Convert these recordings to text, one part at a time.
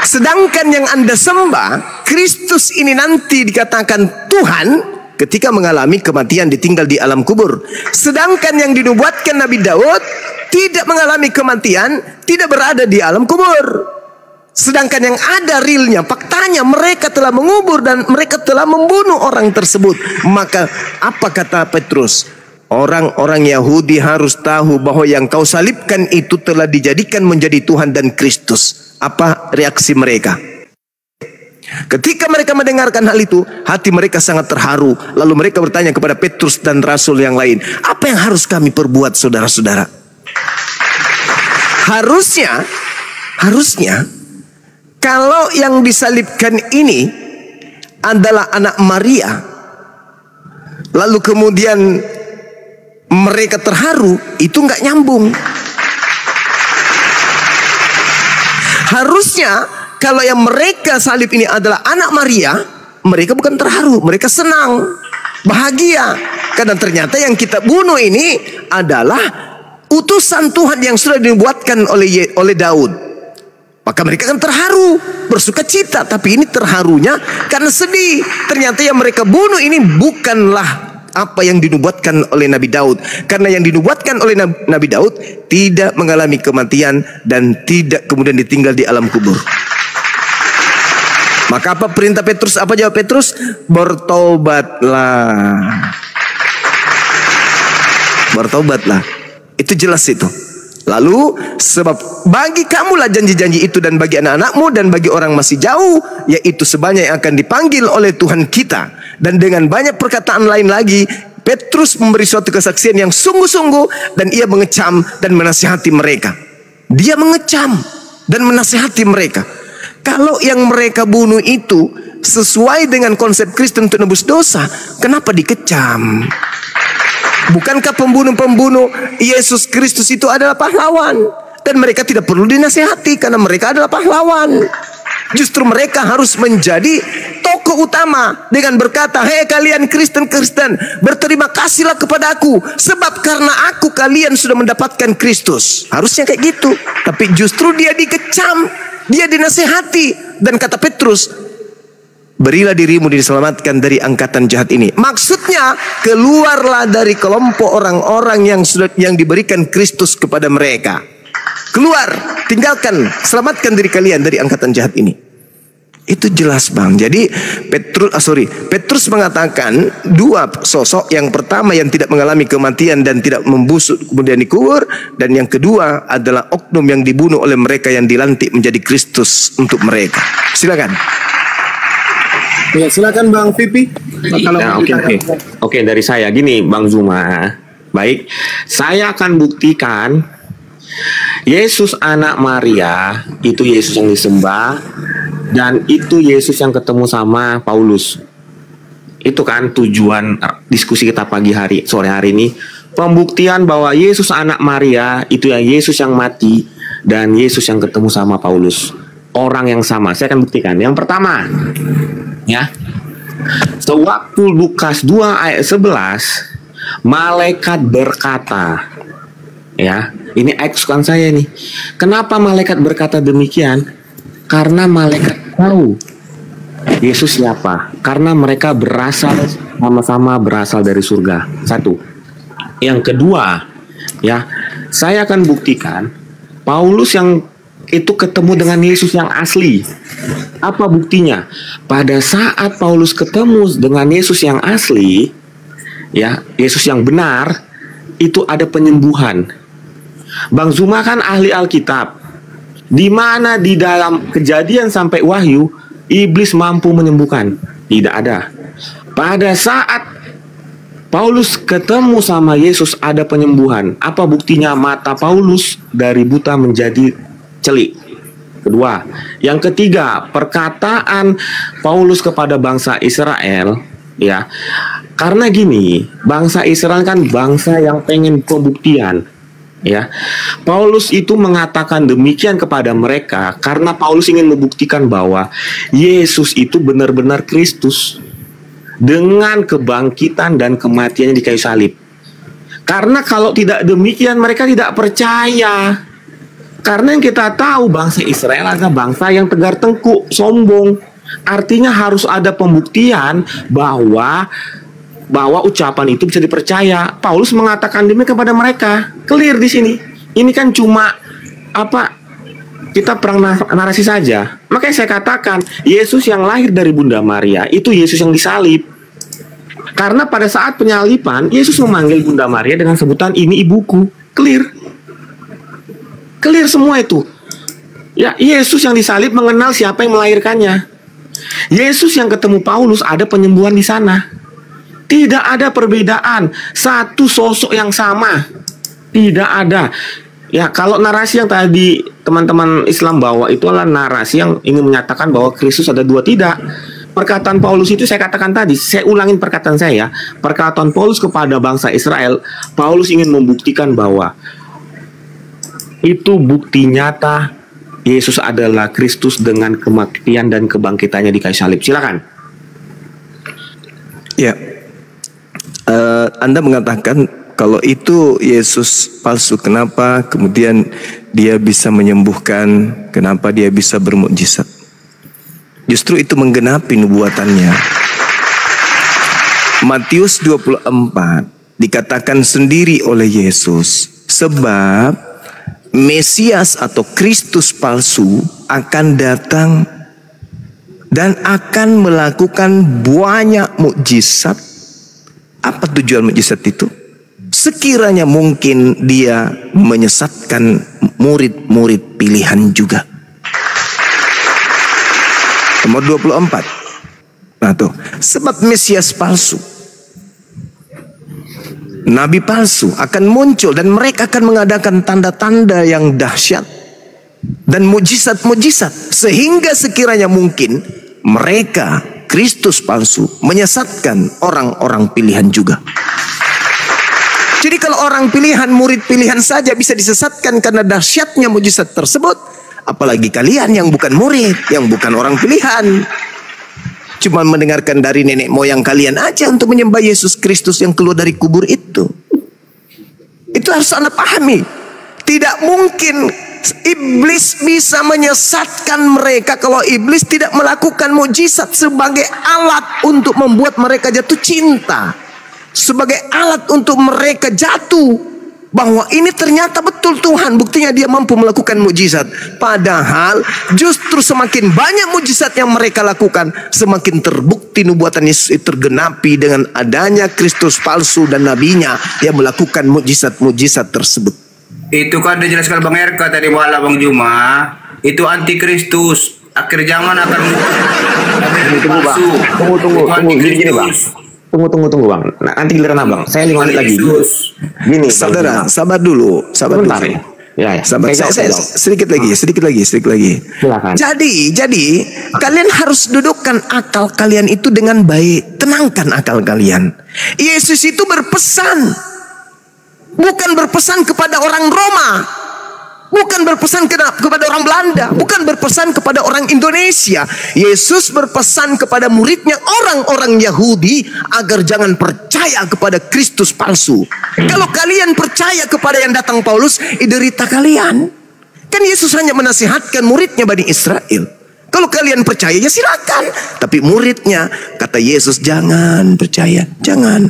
Sedangkan yang Anda sembah, Kristus ini nanti dikatakan Tuhan ketika mengalami kematian, ditinggal di alam kubur. Sedangkan yang dinubuatkan Nabi Daud tidak mengalami kematian, tidak berada di alam kubur. Sedangkan yang ada realnya, faktanya mereka telah mengubur dan mereka telah membunuh orang tersebut. Maka apa kata Petrus? Orang-orang Yahudi harus tahu bahwa yang kau salibkan itu telah dijadikan menjadi Tuhan dan Kristus. Apa reaksi mereka? Ketika mereka mendengarkan hal itu, hati mereka sangat terharu. Lalu mereka bertanya kepada Petrus dan rasul yang lain, apa yang harus kami perbuat, saudara-saudara? Harusnya kalau yang disalibkan ini adalah anak Maria, lalu kemudian mereka terharu, itu nggak nyambung. Harusnya kalau yang mereka salib ini adalah anak Maria, mereka bukan terharu, mereka senang, bahagia. Karena ternyata yang kita bunuh ini adalah utusan Tuhan yang sudah dibuatkan oleh Daud. Maka mereka kan terharu, bersuka cita. Tapi ini terharunya karena sedih. Ternyata yang mereka bunuh ini bukanlah apa yang dinubuatkan oleh Nabi Daud. Karena yang dinubuatkan oleh Nabi Daud tidak mengalami kematian dan tidak kemudian ditinggal di alam kubur. Maka apa perintah Petrus? Apa jawab Petrus? Bertobatlah. Bertobatlah. Itu jelas itu. Lalu sebab bagi kamulah janji-janji itu dan bagi anak-anakmu dan bagi orang masih jauh, yaitu sebanyak yang akan dipanggil oleh Tuhan kita. Dan dengan banyak perkataan lain lagi, Petrus memberi suatu kesaksian yang sungguh-sungguh dan ia mengecam dan menasihati mereka. Dia mengecam dan menasihati mereka. Kalau yang mereka bunuh itu sesuai dengan konsep Kristen untuk nebus dosa, kenapa dikecam? Bukankah pembunuh-pembunuh Yesus Kristus itu adalah pahlawan? Dan mereka tidak perlu dinasihati karena mereka adalah pahlawan. Justru mereka harus menjadi tokoh utama dengan berkata, hei kalian Kristen-Kristen, berterima kasihlah kepada aku, sebab karena aku kalian sudah mendapatkan Kristus. Harusnya kayak gitu. Tapi justru dia dikecam, dia dinasihati. Dan kata Petrus, berilah dirimu diselamatkan dari angkatan jahat ini. Maksudnya keluarlah dari kelompok orang-orang yang diberikan Kristus kepada mereka. Keluar, tinggalkan, selamatkan diri kalian dari angkatan jahat ini. Itu jelas bang. Jadi Petrus mengatakan dua sosok. Yang pertama yang tidak mengalami kematian dan tidak membusuk kemudian dikubur, dan yang kedua adalah oknum yang dibunuh oleh mereka yang dilantik menjadi Kristus untuk mereka. Silakan. Ya, silakan Bang Pipi. Oke, dari saya gini Bang Zuma. Baik, saya akan buktikan Yesus anak Maria itu Yesus yang disembah, dan itu Yesus yang ketemu sama Paulus. Itu kan tujuan diskusi kita sore hari ini. Pembuktian bahwa Yesus anak Maria itu yang Yesus yang mati dan Yesus yang ketemu sama Paulus. Orang yang sama. Saya akan buktikan. Yang pertama, ya. Sewaktu Lukas 2 ayat 11, malaikat berkata, ya, ini ayat kesukaan saya nih. Kenapa malaikat berkata demikian? Karena malaikat tahu Yesus siapa. Karena mereka sama-sama berasal dari surga. Satu. Yang kedua, ya, saya akan buktikan Paulus yang itu ketemu dengan Yesus yang asli. Apa buktinya? Pada saat Paulus ketemu dengan Yesus yang asli, ya, Yesus yang benar, itu ada penyembuhan. Bang Zuma kan ahli Alkitab. Di mana di dalam Kejadian sampai Wahyu iblis mampu menyembuhkan? Tidak ada. Pada saat Paulus ketemu sama Yesus ada penyembuhan. Apa buktinya? Mata Paulus dari buta menjadi celik. Kedua, yang ketiga, perkataan Paulus kepada bangsa Israel, ya. Karena gini, bangsa Israel kan bangsa yang pengen pembuktian, ya. Paulus itu mengatakan demikian kepada mereka karena Paulus ingin membuktikan bahwa Yesus itu benar-benar Kristus dengan kebangkitan dan kematiannya di kayu salib. Karena kalau tidak demikian mereka tidak percaya. Karena yang kita tahu bangsa Israel adalah bangsa yang tegar tengkuk, sombong. Artinya harus ada pembuktian bahwa ucapan itu bisa dipercaya. Paulus mengatakan demikian kepada mereka. Clear di sini. Ini kan cuma kita perang narasi saja. Makanya saya katakan Yesus yang lahir dari Bunda Maria itu Yesus yang disalib. Karena pada saat penyaliban Yesus memanggil Bunda Maria dengan sebutan ini ibuku. Clear semua itu. Ya, Yesus yang disalib mengenal siapa yang melahirkannya. Yesus yang ketemu Paulus ada penyembuhan di sana. Tidak ada perbedaan, satu sosok yang sama. Tidak ada. Ya, kalau narasi yang tadi teman-teman Islam bawa itu adalah narasi yang ingin menyatakan bahwa Kristus ada dua, tidak. Perkataan Paulus itu saya katakan tadi, saya ulangin perkataan saya. Perkataan Paulus kepada bangsa Israel, Paulus ingin membuktikan bahwa itu bukti nyata Yesus adalah Kristus dengan kematian dan kebangkitannya di kayu salib. Silakan. Ya, Anda mengatakan kalau itu Yesus palsu, kenapa kemudian dia bisa menyembuhkan, kenapa dia bisa bermukjizat? Justru itu menggenapi nubuatannya. Matius 24 dikatakan sendiri oleh Yesus, sebab Mesias atau Kristus palsu akan datang dan akan melakukan banyak mukjizat. Apa tujuan mukjizat itu? Sekiranya mungkin dia menyesatkan murid-murid pilihan juga. Nomor 24. Nah tuh, sebab Mesias palsu, nabi palsu akan muncul dan mereka akan mengadakan tanda-tanda yang dahsyat dan mujizat-mujizat sehingga sekiranya mungkin mereka Kristus palsu menyesatkan orang-orang pilihan juga. Jadi kalau orang pilihan, murid pilihan saja bisa disesatkan karena dahsyatnya mujizat tersebut, apalagi kalian yang bukan murid, yang bukan orang pilihan, cuma mendengarkan dari nenek moyang kalian aja untuk menyembah Yesus Kristus yang keluar dari kubur itu. Itu harus Anda pahami. Tidak mungkin iblis bisa menyesatkan mereka kalau iblis tidak melakukan mukjizat sebagai alat untuk membuat mereka jatuh cinta, sebagai alat untuk mereka jatuh bahwa ini ternyata betul Tuhan, buktinya dia mampu melakukan mukjizat. Padahal justru semakin banyak mukjizat yang mereka lakukan, semakin terbukti nubuatan Yesus tergenapi dengan adanya Kristus palsu dan nabinya yang melakukan mukjizat-mukjizat tersebut. Itu kan dijelaskan Bang RK tadi malam Bang Juma. Itu antikristus. Akhir zaman akan Tunggu Bang. Tunggu gini Bang. Tunggu Bang. Nah, nanti giliran Abang. Saya 5 menit lagi. Gini, saudara, sabar dulu. Sebentar dulu. Ya. Sabar. Saya sedikit lagi. Silakan. Jadi kalian harus dudukkan akal kalian itu dengan baik. Tenangkan akal kalian. Yesus itu berpesan, bukan berpesan kepada orang Roma, bukan berpesan kepada orang Belanda, bukan berpesan kepada orang Indonesia. Yesus berpesan kepada muridnya orang-orang Yahudi agar jangan percaya kepada Kristus palsu. Kalau kalian percaya kepada yang datang Paulus, derita kalian. Kan Yesus hanya menasihatkan muridnya Bani Israel. Kalau kalian percaya ya silakan. Tapi muridnya kata Yesus, jangan percaya, jangan.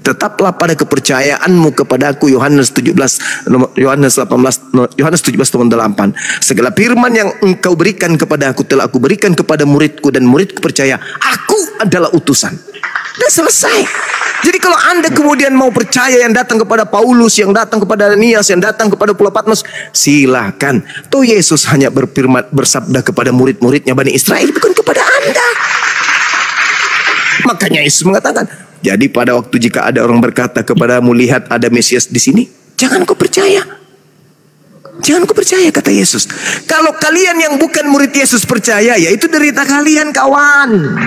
Tetaplah pada kepercayaanmu kepadaku. Yohanes 17 Yohanes 17:8. Segala firman yang engkau berikan kepada aku telah aku berikan kepada muridku, dan muridku percaya aku adalah utusan. Dan selesai. Jadi kalau Anda kemudian mau percaya yang datang kepada Paulus, yang datang kepada Ananias, yang datang kepada Pulau Patmos, silakan. Toh Yesus hanya berfirman, bersabda kepada murid-muridnya Bani Israel, bukan kepada Anda. Makanya Yesus mengatakan, jadi pada waktu jika ada orang berkata kepadamu, lihat ada Mesias di sini, jangan kau percaya. Jangan kau percaya, kata Yesus. Kalau kalian yang bukan murid Yesus percaya, ya itu derita kalian, kawan.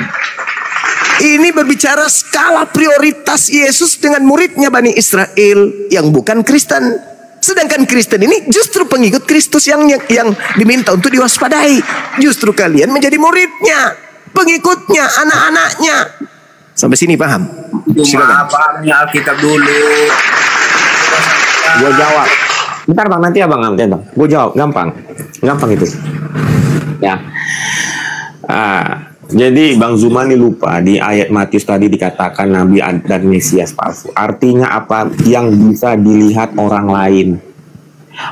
Ini berbicara skala prioritas Yesus dengan muridnya Bani Israel yang bukan Kristen. Sedangkan Kristen ini justru pengikut Kristus yang diminta untuk diwaspadai. Justru kalian menjadi muridnya, pengikutnya, anak-anaknya. Sampai sini paham? Cuma pahamnya Alkitab dulu. Gua jawab. Bentar bang, nanti abang gue jawab, gampang itu. Ya. Jadi Bang Zuma nih lupa di ayat Matius tadi dikatakan Nabi dan Mesias palsu. Artinya apa? Yang bisa dilihat orang lain.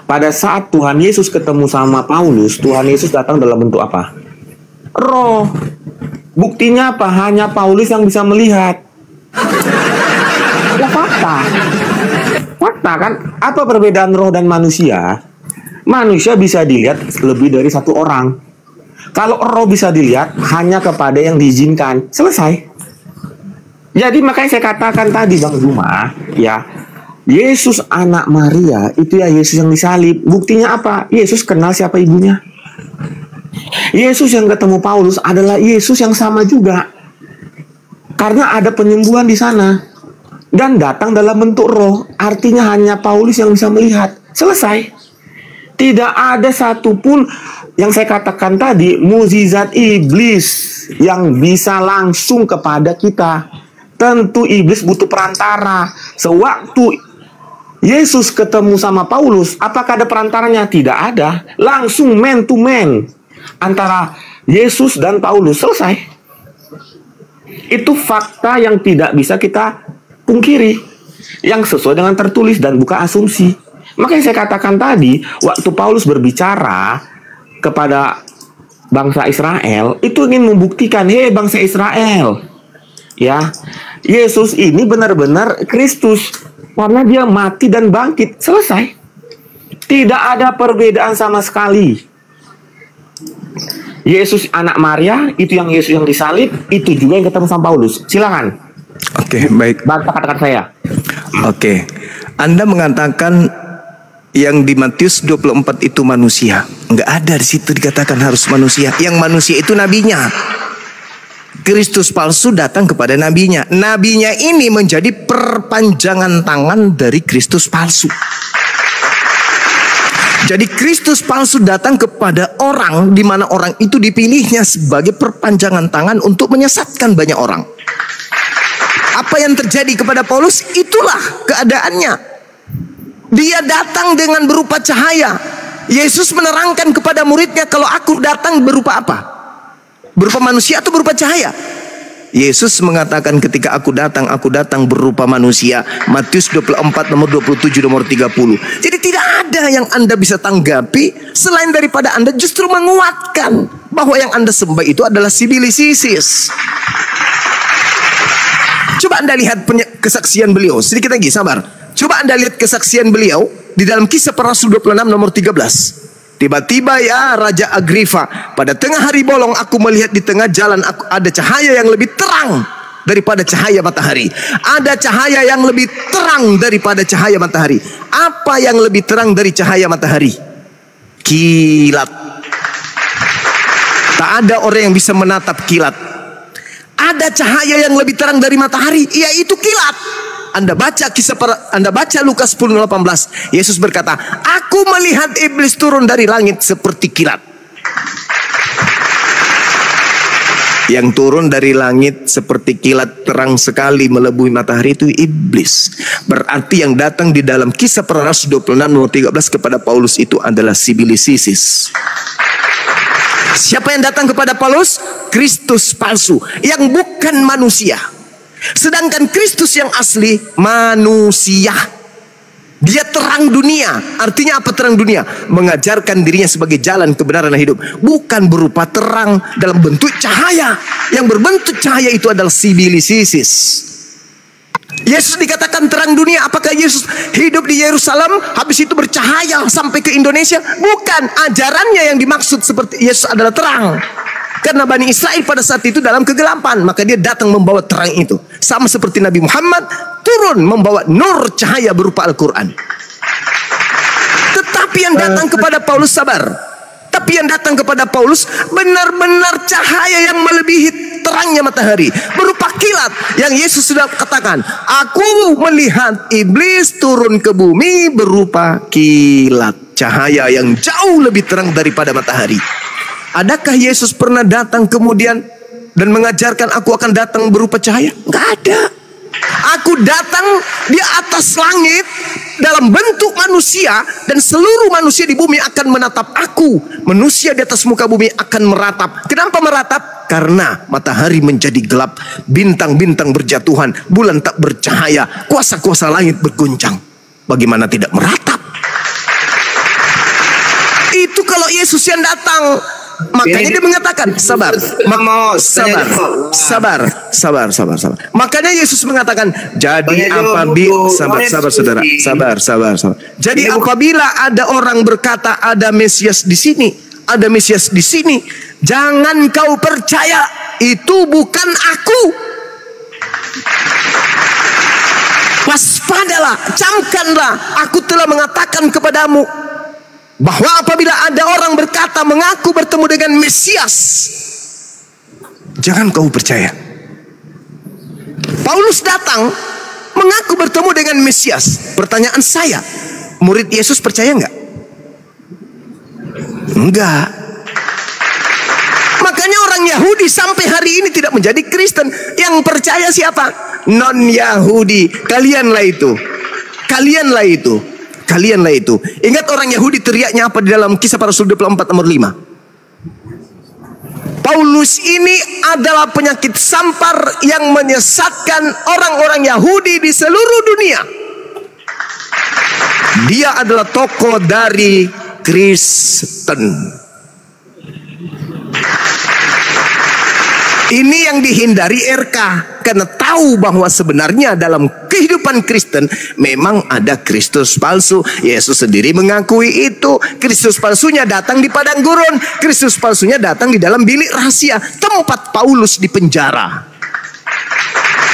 Pada saat Tuhan Yesus ketemu sama Paulus, Tuhan Yesus datang dalam bentuk apa? Roh. Buktinya apa? Hanya Paulus yang bisa melihat. Ya fakta. Fakta kan? Apa perbedaan roh dan manusia? Manusia bisa dilihat lebih dari satu orang. Kalau roh bisa dilihat hanya kepada yang diizinkan. Selesai. Jadi makanya saya katakan tadi Bang Zuma, ya, Yesus anak Maria itu ya Yesus yang disalib. Buktinya apa? Yesus kenal siapa ibunya. Yesus yang ketemu Paulus adalah Yesus yang sama juga. Karena ada penyembuhan di sana. Dan datang dalam bentuk roh. Artinya hanya Paulus yang bisa melihat. Selesai. Tidak ada satupun yang saya katakan tadi, mukjizat iblis yang bisa langsung kepada kita. Tentu iblis butuh perantara. Sewaktu Yesus ketemu sama Paulus, apakah ada perantaranya? Tidak ada. Langsung man to man antara Yesus dan Paulus. Selesai. Itu fakta yang tidak bisa kita pungkiri, yang sesuai dengan tertulis dan bukan asumsi. Makanya saya katakan tadi, waktu Paulus berbicara kepada bangsa Israel, itu ingin membuktikan, hei bangsa Israel, ya, Yesus ini benar-benar Kristus karena dia mati dan bangkit. Selesai. Tidak ada perbedaan sama sekali. Yesus anak Maria, itu yang Yesus yang disalib, itu juga yang ketemu sama Paulus. Silakan. Oke, baik. Bantah kata-kata saya. Oke. Anda mengatakan yang di Matius 24 itu manusia. Enggak ada di situ dikatakan harus manusia. Yang manusia itu nabinya. Kristus palsu datang kepada nabinya. Nabinya ini menjadi perpanjangan tangan dari Kristus palsu. Jadi Kristus palsu datang kepada orang, di mana orang itu dipilihnya sebagai perpanjangan tangan untuk menyesatkan banyak orang. Apa yang terjadi kepada Paulus? Itulah keadaannya. Dia datang dengan berupa cahaya. Yesus menerangkan kepada muridnya, kalau aku datang berupa apa? Berupa manusia atau berupa cahaya? Yesus mengatakan ketika aku datang berupa manusia. Matius 24 nomor 27 nomor 30. Jadi tidak ada yang Anda bisa tanggapi selain daripada Anda justru menguatkan bahwa yang Anda sembah itu adalah Sibilis Isis. Coba Anda lihat kesaksian beliau. Sedikit lagi, sabar. Coba Anda lihat kesaksian beliau di dalam Kisah Para Rasul 26 nomor 13. Tiba-tiba ya Raja Agripa, pada tengah hari bolong aku melihat di tengah jalan ada cahaya yang lebih terang daripada cahaya matahari. Ada cahaya yang lebih terang daripada cahaya matahari. Apa yang lebih terang dari cahaya matahari? Kilat. Tak ada orang yang bisa menatap kilat. Ada cahaya yang lebih terang dari matahari, yaitu kilat. Anda baca Lukas 10:18. Yesus berkata, aku melihat iblis turun dari langit seperti kilat. Yang turun dari langit seperti kilat terang sekali melebihi matahari itu iblis. Berarti yang datang di dalam Kisah Para Rasul 26 nomor 13 kepada Paulus itu adalah Sibilis Isis. Siapa yang datang kepada Paulus? Kristus palsu yang bukan manusia. Sedangkan Kristus yang asli manusia. Dia terang dunia. Artinya apa terang dunia? Mengajarkan dirinya sebagai jalan kebenaran dan hidup. Bukan berupa terang dalam bentuk cahaya. Yang berbentuk cahaya itu adalah Sibilis Isis. Yesus dikatakan terang dunia. Apakah Yesus hidup di Yerusalem habis itu bercahaya sampai ke Indonesia? Bukan. Ajarannya yang dimaksud seperti Yesus adalah terang. Karena Bani Israel pada saat itu dalam kegelapan, maka dia datang membawa terang itu. Sama seperti Nabi Muhammad turun membawa nur cahaya berupa Al-Quran. Tetapi yang datang kepada Paulus, sabar. Tapi yang datang kepada Paulus benar-benar cahaya yang melebihi terangnya matahari, berupa kilat. Yang Yesus sudah katakan, aku melihat iblis turun ke bumi berupa kilat. Cahaya yang jauh lebih terang daripada matahari. Adakah Yesus pernah datang kemudian dan mengajarkan aku akan datang berupa cahaya? Enggak ada. Aku datang di atas langit dalam bentuk manusia, dan seluruh manusia di bumi akan menatap aku. Manusia di atas muka bumi akan meratap. Kenapa meratap? Karena matahari menjadi gelap, bintang-bintang berjatuhan, bulan tak bercahaya, kuasa-kuasa langit berguncang. Bagaimana tidak meratap? Itu kalau Yesus yang datang. Makanya dia mengatakan sabar. Makanya Yesus mengatakan, jadi apabila sabar. Jadi apabila ada orang berkata ada Mesias di sini, ada Mesias di sini, jangan kau percaya, itu bukan aku. Waspadalah, camkanlah, aku telah mengatakan kepadamu bahwa apabila ada orang berkata mengaku bertemu dengan Mesias, jangan kau percaya. Paulus datang mengaku bertemu dengan Mesias. Pertanyaan saya, murid Yesus percaya enggak? Enggak. Makanya orang Yahudi sampai hari ini tidak menjadi Kristen. Yang percaya siapa? Non-Yahudi. Kalianlah itu. Ingat orang Yahudi teriaknya apa di dalam Kisah Para Rasul 24 nomor 5? Paulus ini adalah penyakit sampar yang menyesatkan orang-orang Yahudi di seluruh dunia. Dia adalah tokoh dari Kristen. Ini yang dihindari RK, karena tahu bahwa sebenarnya dalam kehidupan Kristen memang ada Kristus palsu. Yesus sendiri mengakui itu. Kristus palsunya datang di padang gurun, Kristus palsunya datang di dalam bilik rahasia, tempat Paulus di penjara.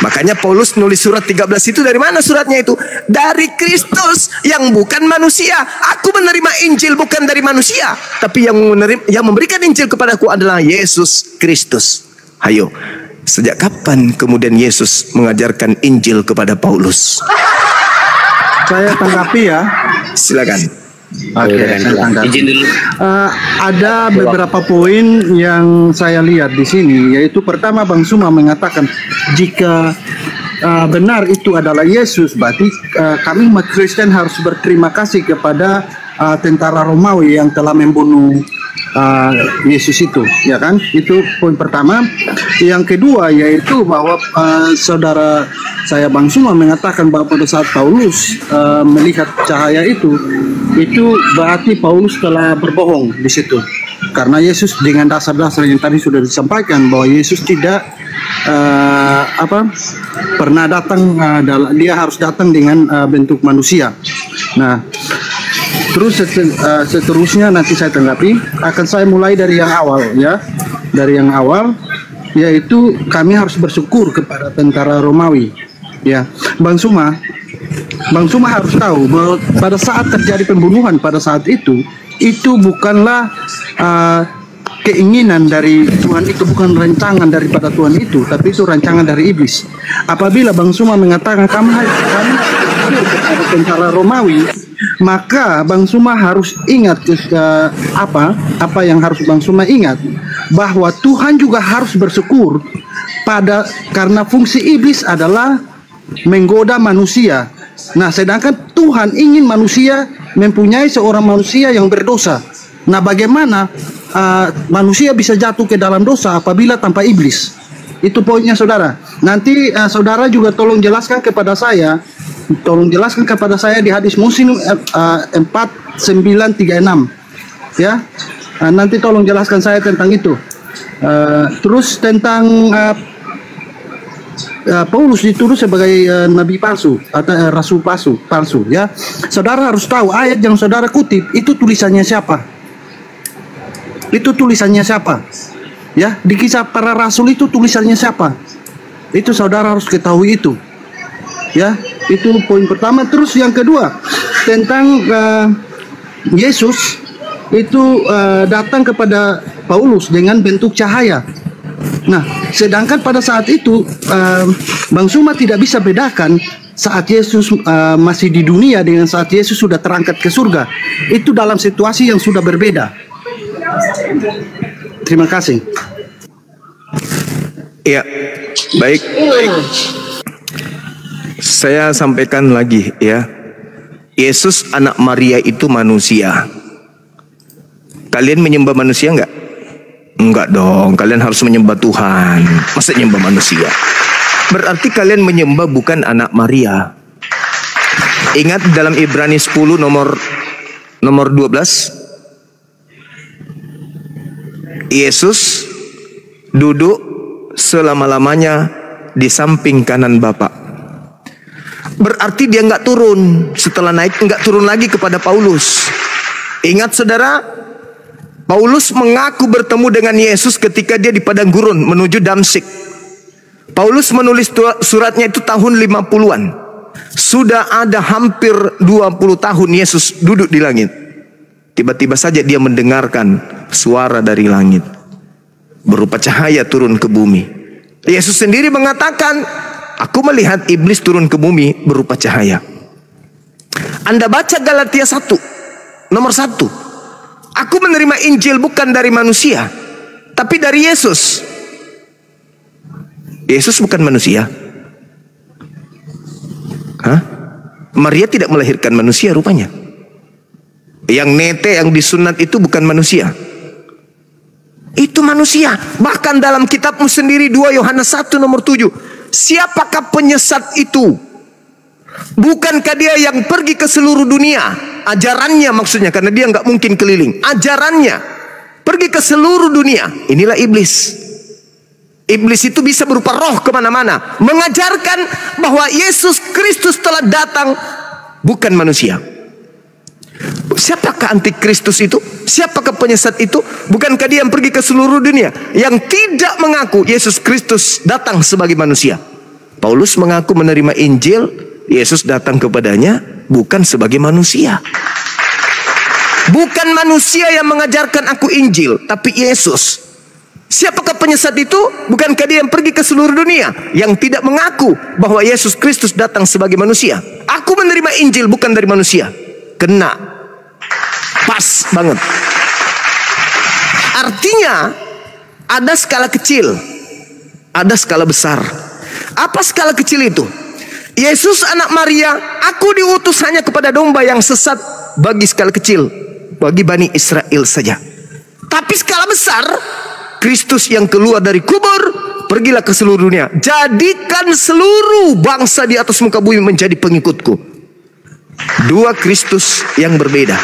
Makanya Paulus nulis surat 13 itu dari mana suratnya itu? Dari Kristus yang bukan manusia. Aku menerima Injil bukan dari manusia, tapi yang memberikan Injil kepadaku adalah Yesus Kristus. Hayo, sejak kapan kemudian Yesus mengajarkan Injil kepada Paulus? Saya tanggapi ya. Silakan. Oke, saya tanggapi. Ada beberapa poin yang saya lihat di sini, yaitu pertama Bang Suma mengatakan jika benar itu adalah Yesus, berarti kami umat Kristen harus berterima kasih kepada tentara Romawi yang telah membunuh Yesus itu, ya kan? Itu poin pertama. Yang kedua yaitu bahwa saudara saya Bang Suma mengatakan bahwa pada saat Paulus melihat cahaya itu berarti Paulus telah berbohong di situ, karena Yesus dengan dasar-dasar yang tadi sudah disampaikan bahwa Yesus tidak pernah datang, dia harus datang dengan bentuk manusia. Nah, terus seterusnya nanti saya tanggapi. Akan saya mulai dari yang awal ya. Dari yang awal yaitu kami harus bersyukur kepada tentara Romawi. Ya, Bang Suma harus tahu bahwa pada saat terjadi pembunuhan pada saat itu bukanlah keinginan dari Tuhan, itu bukan rancangan daripada Tuhan itu, tapi itu rancangan dari iblis. Apabila Bang Suma mengatakan kami kepada tentara Romawi, maka Bang Suma harus ingat apa yang harus Bang Suma ingat, bahwa Tuhan juga harus bersyukur karena fungsi iblis adalah menggoda manusia. Nah, sedangkan Tuhan ingin manusia mempunyai seorang manusia yang berdosa. Nah, bagaimana manusia bisa jatuh ke dalam dosa apabila tanpa iblis? Itu poinnya saudara. Nanti saudara juga tolong jelaskan kepada saya di hadis Muslim 4936 ya. Nanti tolong jelaskan saya tentang itu. Terus tentang Paulus dituduh sebagai nabi palsu atau rasul palsu ya. Saudara harus tahu ayat yang saudara kutip itu tulisannya siapa? Ya, di Kisah Para Rasul itu tulisannya siapa? Itu saudara harus ketahui itu. Ya, itu poin pertama. Terus yang kedua tentang Yesus itu datang kepada Paulus dengan bentuk cahaya. Nah, sedangkan pada saat itu Bang Suma tidak bisa bedakan saat Yesus masih di dunia dengan saat Yesus sudah terangkat ke surga. Itu dalam situasi yang sudah berbeda. Terima kasih. Ya, baik. Saya sampaikan lagi ya. Yesus anak Maria itu manusia. Kalian menyembah manusia enggak? Enggak dong, kalian harus menyembah Tuhan. Masa menyembah manusia? Berarti kalian menyembah bukan anak Maria. Ingat dalam Ibrani 10 nomor 12. Yesus duduk selama-lamanya di samping kanan Bapa. Berarti dia enggak turun. Setelah naik enggak turun lagi kepada Paulus. Ingat saudara, Paulus mengaku bertemu dengan Yesus ketika dia di padang gurun menuju Damsyik. Paulus menulis suratnya itu tahun 50-an. Sudah ada hampir 20 tahun Yesus duduk di langit. Tiba-tiba saja dia mendengarkan suara dari langit berupa cahaya turun ke bumi. Yesus sendiri mengatakan, aku melihat iblis turun ke bumi berupa cahaya. Anda baca Galatia 1 nomor 1. Aku menerima Injil bukan dari manusia, tapi dari Yesus. Yesus bukan manusia. Hah? Maria tidak melahirkan manusia rupanya. Yang nete, yang disunat itu bukan manusia. Itu manusia. Bahkan dalam kitabmu sendiri 2 Yohanes 1 nomor 7. Siapakah penyesat itu? Bukankah dia yang pergi ke seluruh dunia? Ajarannya maksudnya, karena dia nggak mungkin keliling. Ajarannya pergi ke seluruh dunia. Inilah iblis. Iblis itu bisa berupa roh kemana-mana, mengajarkan bahwa Yesus Kristus telah datang, bukan manusia. Siapakah antikristus itu? Siapakah penyesat itu? Bukankah dia yang pergi ke seluruh dunia, yang tidak mengaku Yesus Kristus datang sebagai manusia? Paulus mengaku menerima Injil, Yesus datang kepadanya bukan sebagai manusia. Bukan manusia yang mengajarkan aku Injil, tapi Yesus. Siapakah penyesat itu? Bukankah dia yang pergi ke seluruh dunia, yang tidak mengaku bahwa Yesus Kristus datang sebagai manusia? Aku menerima Injil bukan dari manusia. Kena. Pas banget. Artinya ada skala kecil, ada skala besar. Apa skala kecil itu? Yesus anak Maria, aku diutus hanya kepada domba yang sesat, bagi skala kecil, bagi Bani Israel saja. Tapi skala besar, Kristus yang keluar dari kubur, pergilah ke seluruh dunia, jadikan seluruh bangsa di atas muka bumi menjadi pengikutku. Dua Kristus yang berbeda.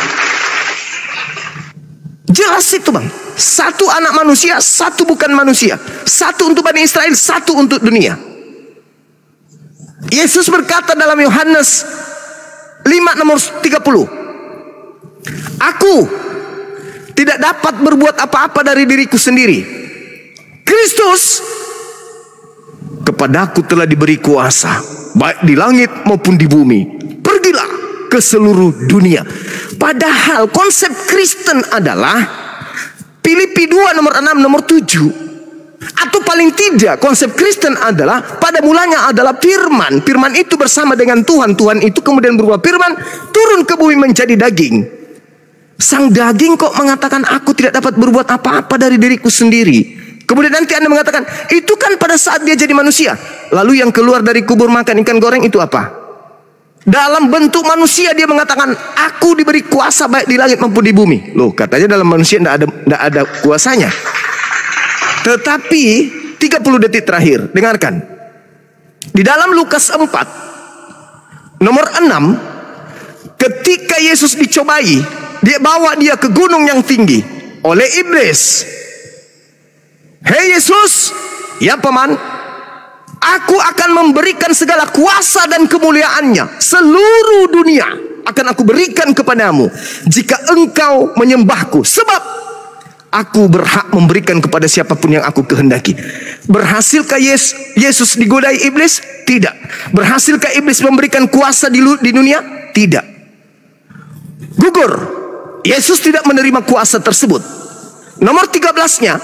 Jelas itu bang. Satu anak manusia, satu bukan manusia. Satu untuk Bani Israel, satu untuk dunia. Yesus berkata dalam Yohanes 5 nomor 30, aku tidak dapat berbuat apa-apa dari diriku sendiri. Kristus, kepadaku telah diberi kuasa, baik di langit maupun di bumi. Pergilah ke seluruh dunia. Padahal konsep Kristen adalah Filipi 2 nomor 6 nomor 7. Atau paling tidak konsep Kristen adalah pada mulanya adalah firman. Firman itu bersama dengan Tuhan. Tuhan itu kemudian berubah firman, turun ke bumi menjadi daging. Sang daging kok mengatakan aku tidak dapat berbuat apa-apa dari diriku sendiri. Kemudian nanti Anda mengatakan itu kan pada saat dia jadi manusia. Lalu yang keluar dari kubur makan ikan goreng itu apa? Dalam bentuk manusia dia mengatakan aku diberi kuasa baik di langit maupun di bumi. Loh, katanya dalam manusia tidak ada kuasanya. Tetapi 30 detik terakhir, dengarkan. Di dalam Lukas 4 nomor 6, ketika Yesus dicobai, dia bawa dia ke gunung yang tinggi oleh iblis. Hei Yesus, ya paman, aku akan memberikan segala kuasa dan kemuliaannya, seluruh dunia akan aku berikan kepadamu jika engkau menyembahku, sebab aku berhak memberikan kepada siapapun yang aku kehendaki. Berhasilkah Yesus digodai iblis? Tidak. Berhasilkah iblis memberikan kuasa di dunia? Tidak. Gugur. Yesus tidak menerima kuasa tersebut. Nomor 13-nya,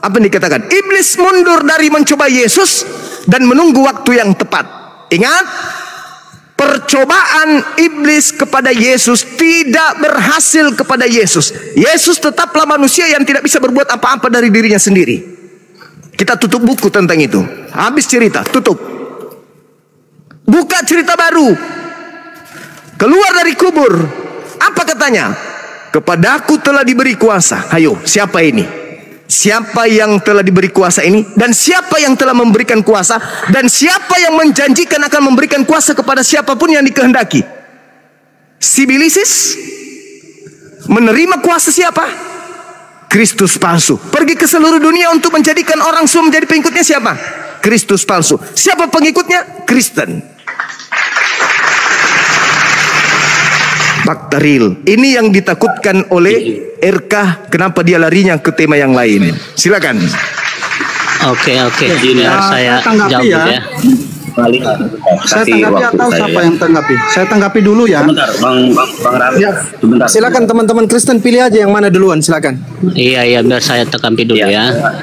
apa yang dikatakan? Iblis mundur dari mencoba Yesus dan menunggu waktu yang tepat. Ingat, percobaan iblis kepada Yesus tidak berhasil kepada Yesus. Yesus tetaplah manusia yang tidak bisa berbuat apa-apa dari dirinya sendiri. Kita tutup buku tentang itu. Habis cerita, tutup. Buka cerita baru. keluar dari kubur. Apa katanya? Kepadaku telah diberi kuasa. Ayo, siapa ini? Siapa yang telah diberi kuasa ini? Dan siapa yang telah memberikan kuasa? Dan siapa yang menjanjikan akan memberikan kuasa kepada siapapun yang dikehendaki? Si Bilisis menerima kuasa siapa? Kristus palsu. Pergi ke seluruh dunia untuk menjadikan orang semua menjadi pengikutnya siapa? Kristus palsu. Siapa pengikutnya? Kristen. Baktaril. Ini yang ditakutkan oleh RK. Kenapa dia larinya ke tema yang lain? Silakan. Oke. Junior, saya tanggapi jawab ya. ya. Saya tanggapi atau siapa yang tanggapi? Saya tanggapi dulu ya. Sebentar, Bang Rami. Ya. Sebentar. Silakan teman-teman Kristen pilih aja yang mana duluan, silakan. Iya, biar saya tanggapi dulu ya.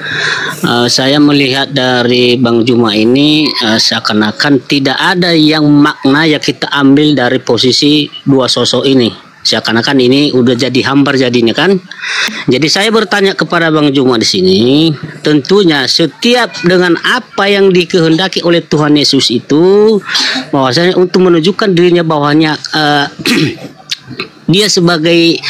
Saya melihat dari Bang Juma ini seakan-akan tidak ada yang makna yang kita ambil dari posisi dua sosok ini. Seakan-akan ini udah jadi hambar jadinya kan. Jadi saya bertanya kepada Bang Juma di sini, tentunya setiap dengan apa yang dikehendaki oleh Tuhan Yesus itu, bahwasanya untuk menunjukkan dirinya bahwanya dia sebagai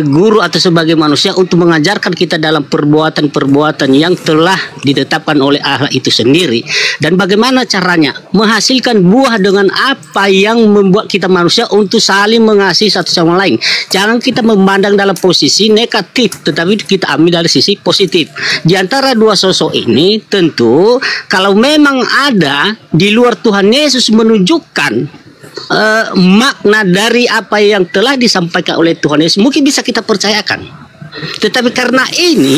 guru atau sebagai manusia untuk mengajarkan kita dalam perbuatan-perbuatan yang telah ditetapkan oleh Allah itu sendiri, dan bagaimana caranya menghasilkan buah dengan apa yang membuat kita manusia untuk saling mengasihi satu sama lain. Jangan kita memandang dalam posisi negatif, tetapi kita ambil dari sisi positif. Di antara dua sosok ini tentu kalau memang ada di luar Tuhan Yesus menunjukkan makna dari apa yang telah disampaikan oleh Tuhan Yesus, mungkin bisa kita percayakan. Tetapi karena ini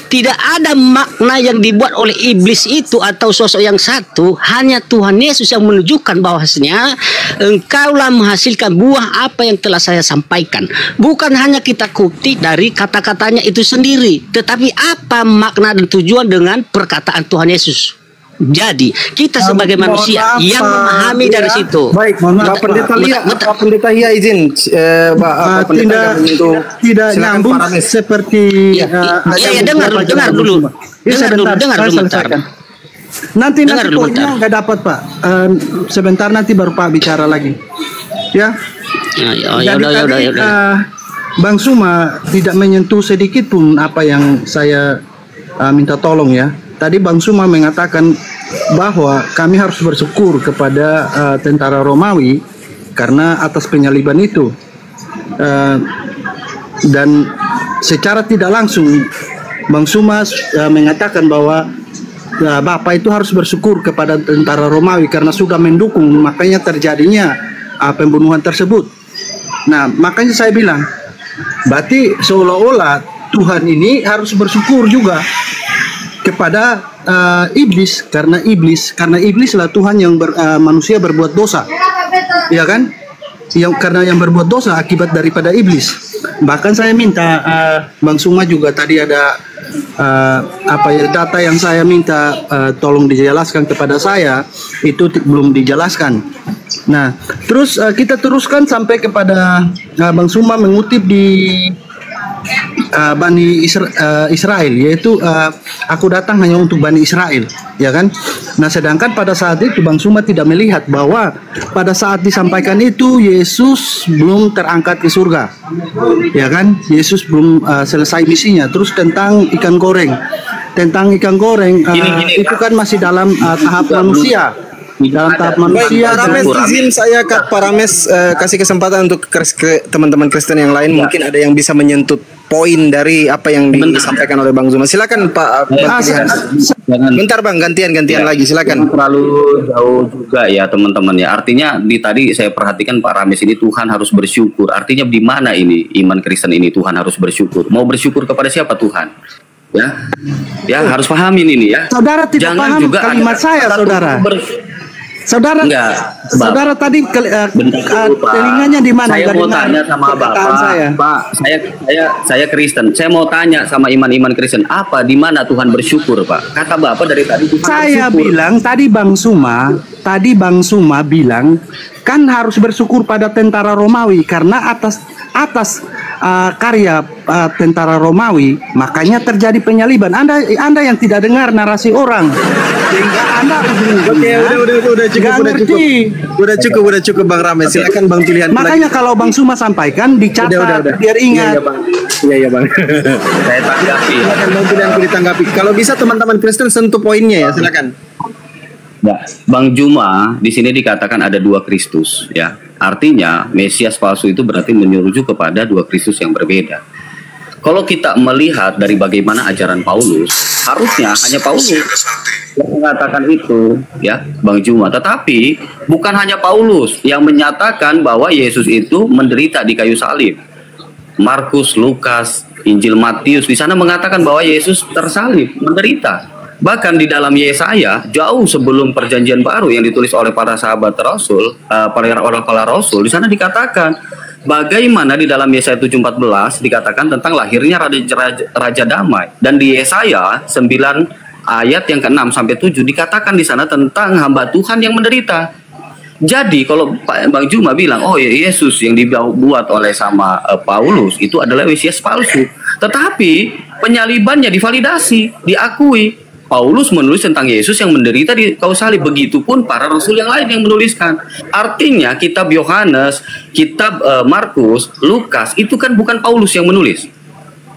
tidak ada makna yang dibuat oleh iblis itu atau sosok yang satu, hanya Tuhan Yesus yang menunjukkan bahwasanya engkaulah menghasilkan buah apa yang telah saya sampaikan. Bukan hanya kita kutip dari kata-katanya itu sendiri, tetapi apa makna dan tujuan dengan perkataan Tuhan Yesus. Jadi kita sebagai manusia yang memahami dari situ. Baik, Pak Pendeta Hia izin tidak nyambung seperti dengar dulu. Dengar dulu bentar. Nanti poinnya nggak dapat Pak. Sebentar nanti baru Pak bicara lagi. Ya. Jadi Bang Suma tidak menyentuh sedikit pun apa yang saya minta tolong ya. Tadi Bang Suma mengatakan bahwa kami harus bersyukur kepada tentara Romawi karena atas penyaliban itu, dan secara tidak langsung Bang Suma mengatakan bahwa Bapak itu harus bersyukur kepada tentara Romawi karena sudah mendukung, makanya terjadinya pembunuhan tersebut. Nah, makanya saya bilang berarti seolah-olah Tuhan ini harus bersyukur juga kepada iblis karena iblislah Tuhan yang manusia berbuat dosa, ya kan? Karena yang berbuat dosa akibat daripada iblis. Bahkan saya minta Bang Suma juga tadi ada data yang saya minta tolong dijelaskan kepada saya itu belum dijelaskan. Nah, terus kita teruskan sampai kepada Bang Suma mengutip di Bani Israel, yaitu aku datang hanya untuk Bani Israel, ya kan? Nah, sedangkan pada saat itu Bang Suma tidak melihat bahwa pada saat disampaikan itu Yesus belum terangkat ke surga, ya kan? Yesus belum selesai misinya. Terus tentang ikan goreng, itu kan masih dalam tahap manusia. Dalam tahap manusia. Parames, izin saya Kak Parames kasih kesempatan untuk teman-teman Kristen yang lain, mungkin ada yang bisa menyentuh poin dari apa yang disampaikan oleh Bang Zuma. Silakan Pak. Bentar Bang, gantian lagi, silakan. Terlalu jauh juga ya teman-teman ya. Artinya tadi saya perhatikan Pak Rames ini Tuhan harus bersyukur. Artinya di mana ini iman Kristen ini Tuhan harus bersyukur? Mau bersyukur kepada siapa Tuhan? Ya harus pahamin ini ya. Saudara tidak paham kalimat saya, saudara. Saudara tadi telinganya di mana? Saya mau tanya sama Bapak. Pak, saya Kristen. Saya mau tanya sama iman-iman Kristen, apa di mana Tuhan bersyukur, Pak? Kata Bapak dari tadi Tuhan saya bersyukur. Bilang tadi Bang Suma bilang kan harus bersyukur pada tentara Romawi karena atas karya tentara Romawi makanya terjadi penyaliban. Anda yang tidak dengar narasi orang. Sehingga Anda Oke, udah cukup Bang Rames. Silakan Bang pilihan. Makanya kalau Bang Suma sampaikan dicatat biar ingat. Iya Bang. Saya tanggapi. Silakan Bang pilihan ditanggapi. Kalau bisa teman-teman Kristen sentuh poinnya ya, silakan. Ya, Bang Juma di sini dikatakan ada dua Kristus, ya. Artinya Mesias palsu itu berarti menyuruh kepada dua Kristus yang berbeda. Kalau kita melihat dari bagaimana ajaran Paulus, harusnya hanya Paulus yang mengatakan itu, ya, Bang Juma. Tetapi bukan hanya Paulus yang menyatakan bahwa Yesus itu menderita di kayu salib. Markus, Lukas, Injil Matius di sana mengatakan bahwa Yesus tersalib, menderita. Bahkan di dalam Yesaya, jauh sebelum perjanjian baru yang ditulis oleh para sahabat Rasul, para Rasul, di sana dikatakan bagaimana di dalam Yesaya 7:14 dikatakan tentang lahirnya Raja Damai. Dan di Yesaya 9 ayat yang ke-6 sampai 7 dikatakan di sana tentang hamba Tuhan yang menderita. Jadi kalau Bang Juma bilang, oh ya Yesus yang dibuat oleh sama Paulus itu adalah Mesias palsu. Tetapi penyalibannya divalidasi, diakui. Paulus menulis tentang Yesus yang menderita di kayu salib. Begitupun para rasul yang lain yang menuliskan. Artinya kitab Yohanes, kitab Markus, Lukas itu kan bukan Paulus yang menulis.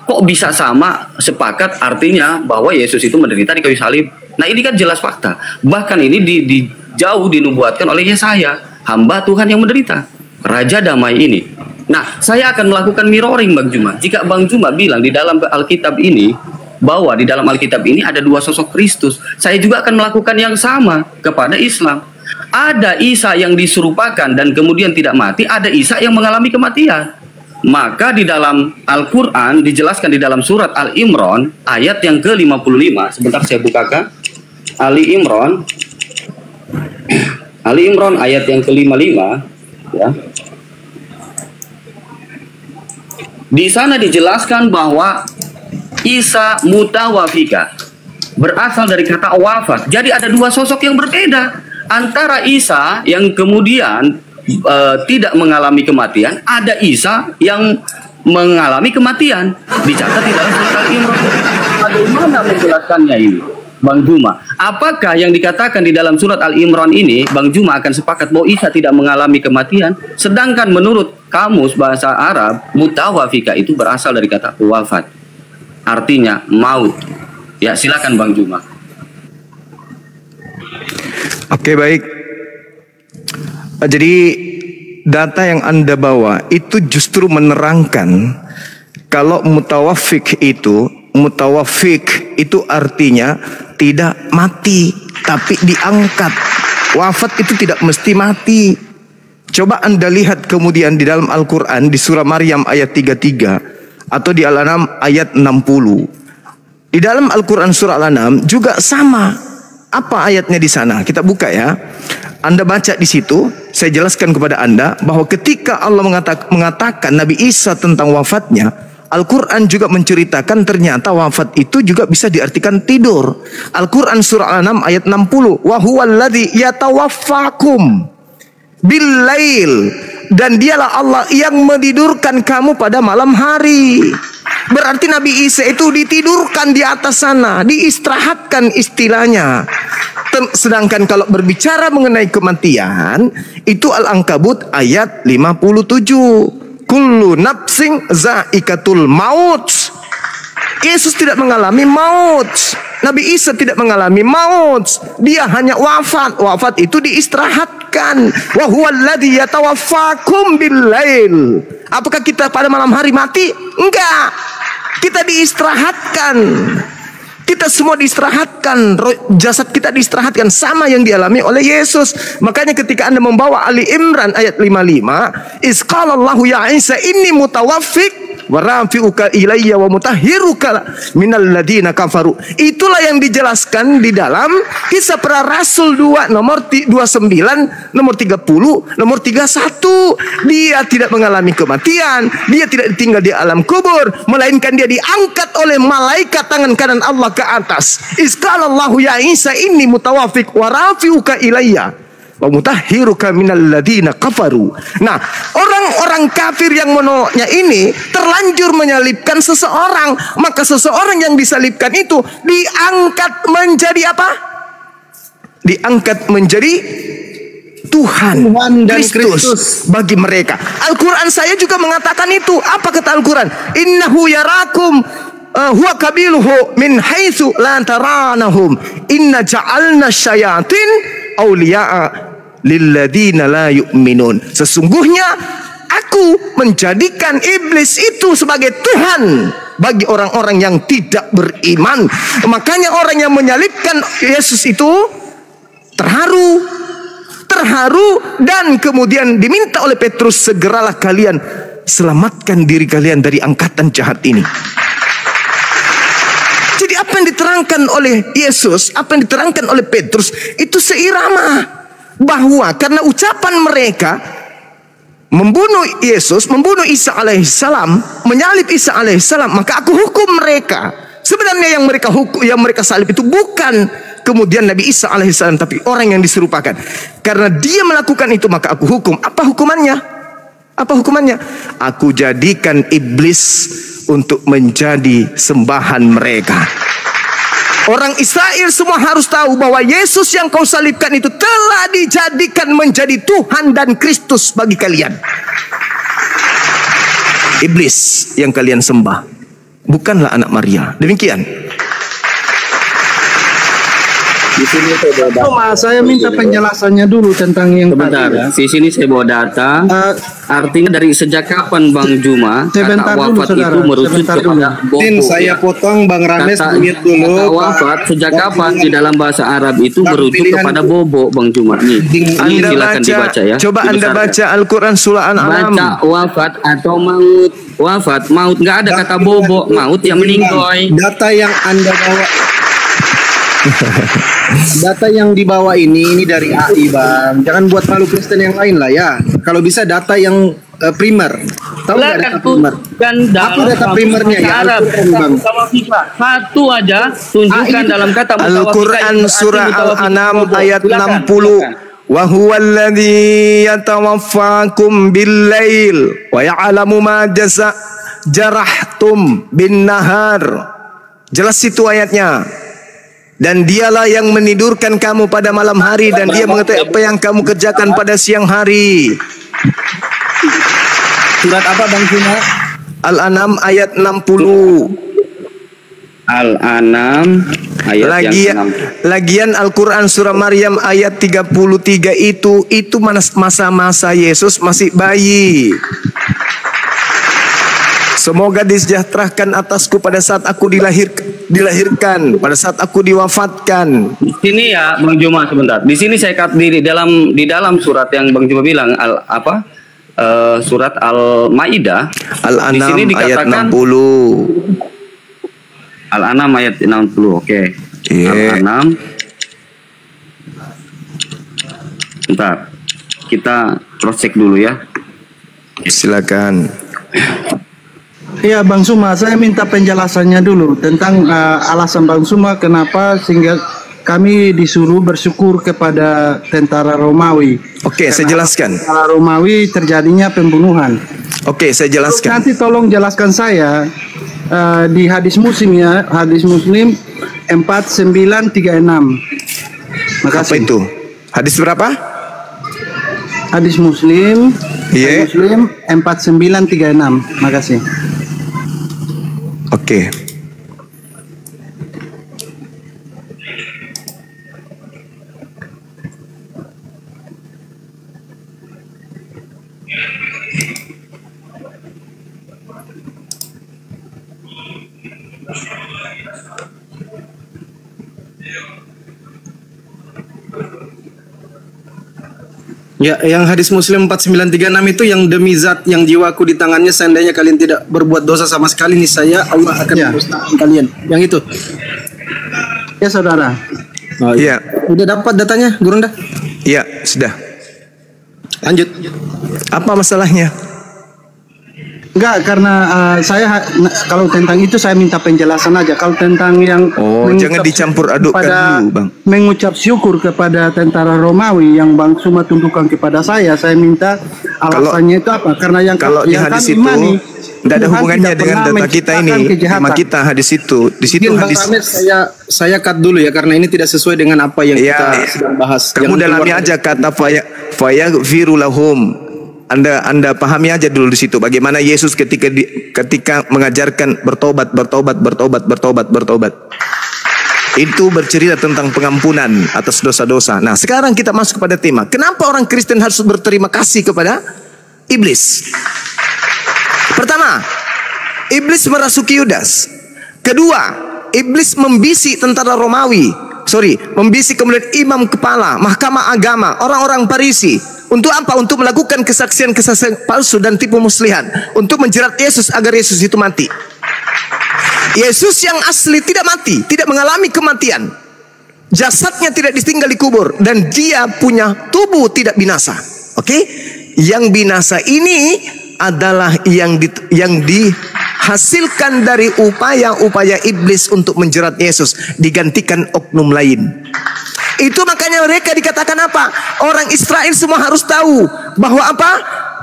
Kok bisa sama sepakat artinya bahwa Yesus itu menderita di kayu salib? Nah ini kan jelas fakta. Bahkan ini jauh dinubuatkan oleh Yesaya, hamba Tuhan yang menderita, Raja Damai ini. Nah saya akan melakukan mirroring Bang Juma. Jika Bang Juma bilang di dalam Alkitab ini bahwa di dalam Alkitab ini ada dua sosok Kristus, saya juga akan melakukan yang sama kepada Islam. Ada Isa yang diserupakan dan kemudian tidak mati, ada Isa yang mengalami kematian. Maka di dalam Al-Quran dijelaskan di dalam surat Al-Imran ayat yang ke-55. Sebentar saya bukakan. Ali Imran ayat yang ke-55, ya. Di sana dijelaskan bahwa Isa mutawafika berasal dari kata wafat. Jadi ada dua sosok yang berbeda antara Isa yang kemudian tidak mengalami kematian, ada Isa yang mengalami kematian. Dicatat di dalam surat Al-Imran. Bagaimana menjelaskannya ini, Bang Juma? Apakah yang dikatakan di dalam surat Al-Imran ini, Bang Juma akan sepakat bahwa Isa tidak mengalami kematian, sedangkan menurut kamus bahasa Arab, mutawafika itu berasal dari kata wafat. Artinya maut. Ya, silakan Bang Juma. Oke, baik. Jadi data yang Anda bawa itu justru menerangkan kalau mutawafik itu artinya tidak mati tapi diangkat. Wafat itu tidak mesti mati. Coba Anda lihat kemudian di dalam Al-Quran di surah Maryam ayat 33 atau di Al-An'am ayat 60. Di dalam Al-Quran surah Al-An'am juga sama. Apa ayatnya di sana? Kita buka ya. Anda baca di situ. Saya jelaskan kepada Anda bahwa ketika Allah mengatakan Nabi Isa tentang wafatnya, Al-Quran juga menceritakan ternyata wafat itu juga bisa diartikan tidur. Al-Quran surah Al-An'am ayat 60. Wa huwallazi yatawaffakum bil-lail, dan dialah Allah yang menidurkan kamu pada malam hari. Berarti Nabi Isa itu ditidurkan di atas sana, diistirahatkan istilahnya. Sedangkan kalau berbicara mengenai kematian, itu Al-Ankabut ayat 57. Kullu nafsin zaikatul maut. Yesus tidak mengalami maut. Nabi Isa tidak mengalami maut. Dia hanya wafat. Wafat itu diistirahatkan. Wa huwallazi yatawaffakum bil-lail. Apakah kita pada malam hari mati? Enggak. Kita diistirahatkan. Kita semua diistirahatkan. Jasad kita diistirahatkan sama yang dialami oleh Yesus. Makanya ketika Anda membawa Ali Imran ayat 55, Isqalallahu ya Isa inni mutawaffik wa rafi'uka ilayya wa mutahhiruka minal ladina kafaru. Itulah yang dijelaskan di dalam Kisah Para Rasul 2 nomor 29, nomor 30, nomor 31. Dia tidak mengalami kematian, dia tidak ditinggal di alam kubur, melainkan dia diangkat oleh malaikat tangan kanan Allah ke atas. Isqalallahu ya Isa inni mutawaffik wa rafi'uka ilayya wa mutahhiruka minal ladina kafaru. Nah, orang-orang kafir yang menolaknya ini terlanjur menyalibkan seseorang, maka seseorang yang disalibkan itu diangkat menjadi apa? diangkat menjadi Tuhan dan Kristus bagi mereka. Al-Quran saya juga mengatakan itu. Apa kata Al-Quran? Innahu yarakum huwa kabiluhu min haitsu la taranahum inna ja'alna syayatin awliya'a lilladzina la yu'minun. Sesungguhnya aku menjadikan iblis itu sebagai Tuhan bagi orang-orang yang tidak beriman. Makanya orang yang menyalibkan Yesus itu terharu dan kemudian diminta oleh Petrus, segeralah kalian selamatkan diri kalian dari angkatan jahat ini. Jadi apa yang diterangkan oleh Yesus, apa yang diterangkan oleh Petrus itu seirama, bahwa karena ucapan mereka membunuh Yesus, membunuh Isa alaihissalam, menyalib Isa alaihissalam, maka aku hukum mereka. Sebenarnya yang mereka salib itu bukan kemudian Nabi Isa alaihissalam, tapi orang yang diserupakan. Karena dia melakukan itu, maka aku hukum. Apa hukumannya? Apa hukumannya? Aku jadikan iblis untuk menjadi sembahan mereka. Orang Israel semua harus tahu bahwa Yesus yang kau salibkan itu telah dijadikan menjadi Tuhan dan Kristus bagi kalian. Iblis yang kalian sembah bukanlah anak Maria. Demikian. Di sini saya bawa data. Saya minta penjelasannya dulu tentang yang Sebentar, tadi ya. di sini saya bawa data. Artinya dari sejak kapan Bang Juma Sebentar kata dulu, wafat saudara. itu merujuk Sebentar kepada bobo? Saya potong Bang Rames mute dulu. Kata wafat sejak kapan di dalam bahasa Arab itu merujuk kepada bobo, Bang Juma. Nih, ini silakan dibaca ya. Coba Anda baca Al-Quran surah Al-An'am. Baca wafat atau maut. Wafat, maut, nggak ada kata bobo. Maut yang meninggoy. Data yang Anda bawa, data yang dibawa ini dari AI, Bang. Jangan buat malu Kristen yang lain lah ya. Kalau bisa data yang primer. Tahu nggak data primer? Dan Apa data primernya ya? Arab, Bang. satu aja tunjukkan dalam kata Al-Quran surah Al-An'am ayat 60. Wa huwallazi yatawaffakum bil-lail wa ya'lamu ma jarahtum bin-nahar. Jelas itu ayatnya. Dan dialah yang menidurkan kamu pada malam hari, dan dia mengetahui apa yang kamu kerjakan pada siang hari. Surat apa Bang Juma? Al-An'am ayat 60. Al-An'am ayat yang 6. Lagian Al-Quran surah Maryam ayat 33 itu masa-masa Yesus masih bayi. Semoga disejahterakan atasku pada saat aku dilahirkan, pada saat aku diwafatkan. Di sini ya Bang Juma sebentar. Di sini saya kat di dalam surat yang Bang Juma bilang surat Al-Maidah. Al-An'am ayat 60. Al-An'am ayat 60. Oke. Yeah. Al-An'am. Bentar. Kita cross check dulu ya. Silakan. Ya Bang Suma, saya minta penjelasannya dulu tentang alasan Bang Suma kenapa sehingga kami disuruh bersyukur kepada tentara Romawi. Oke, saya jelaskan. Tentara Romawi terjadinya pembunuhan. Oke, saya jelaskan. Nanti tolong jelaskan saya di hadis Muslim ya, hadis Muslim 4936. Makasih. Apa itu? Hadis berapa? Hadis Muslim. Iya. Hadis Muslim 4936. Makasih. Oke. Ya, yang hadis Muslim 4936 itu yang demi zat yang jiwaku di tangannya, seandainya kalian tidak berbuat dosa sama sekali, niscaya Allah akan mempermusnahkan kalian. Yang itu. Ya saudara. Oh, Iya. Udah dapat datanya, Gurunda? Iya, sudah. Lanjut. Apa masalahnya? Enggak, karena kalau tentang itu saya minta penjelasan aja. Kalau tentang yang jangan dicampur adukkan dulu, Bang. Mengucap syukur kepada tentara Romawi yang Bang Suma tundukkan kepada saya minta alasannya itu apa? Karena kalau di hadis itu tidak ada hubungannya dengan data kita ini. Tema kita hadis itu. Di situ hadis. Saya cut dulu ya, karena ini tidak sesuai dengan apa yang kita sedang bahas. Kamu dalami aja kata fayaghfiru lahum. Anda pahami aja dulu di situ bagaimana Yesus ketika mengajarkan bertobat. Itu bercerita tentang pengampunan atas dosa-dosa. Nah, sekarang kita masuk kepada tema. Kenapa orang Kristen harus berterima kasih kepada iblis? Pertama, iblis merasuki Yudas. Kedua, iblis membisi tentara Romawi. Membisi kemudian imam kepala, mahkamah agama, orang-orang Farisi. Untuk apa? Untuk melakukan kesaksian-kesaksian palsu dan tipu muslihat. Untuk menjerat Yesus agar Yesus itu mati. Yesus yang asli tidak mati, tidak mengalami kematian. Jasadnya tidak ditinggal di kubur. Dan dia punya tubuh tidak binasa. Oke? Yang binasa ini adalah yang dihasilkan dari upaya-upaya iblis untuk menjerat Yesus. Digantikan oknum lain. Itu makanya mereka dikatakan apa? Orang Israel semua harus tahu bahwa apa?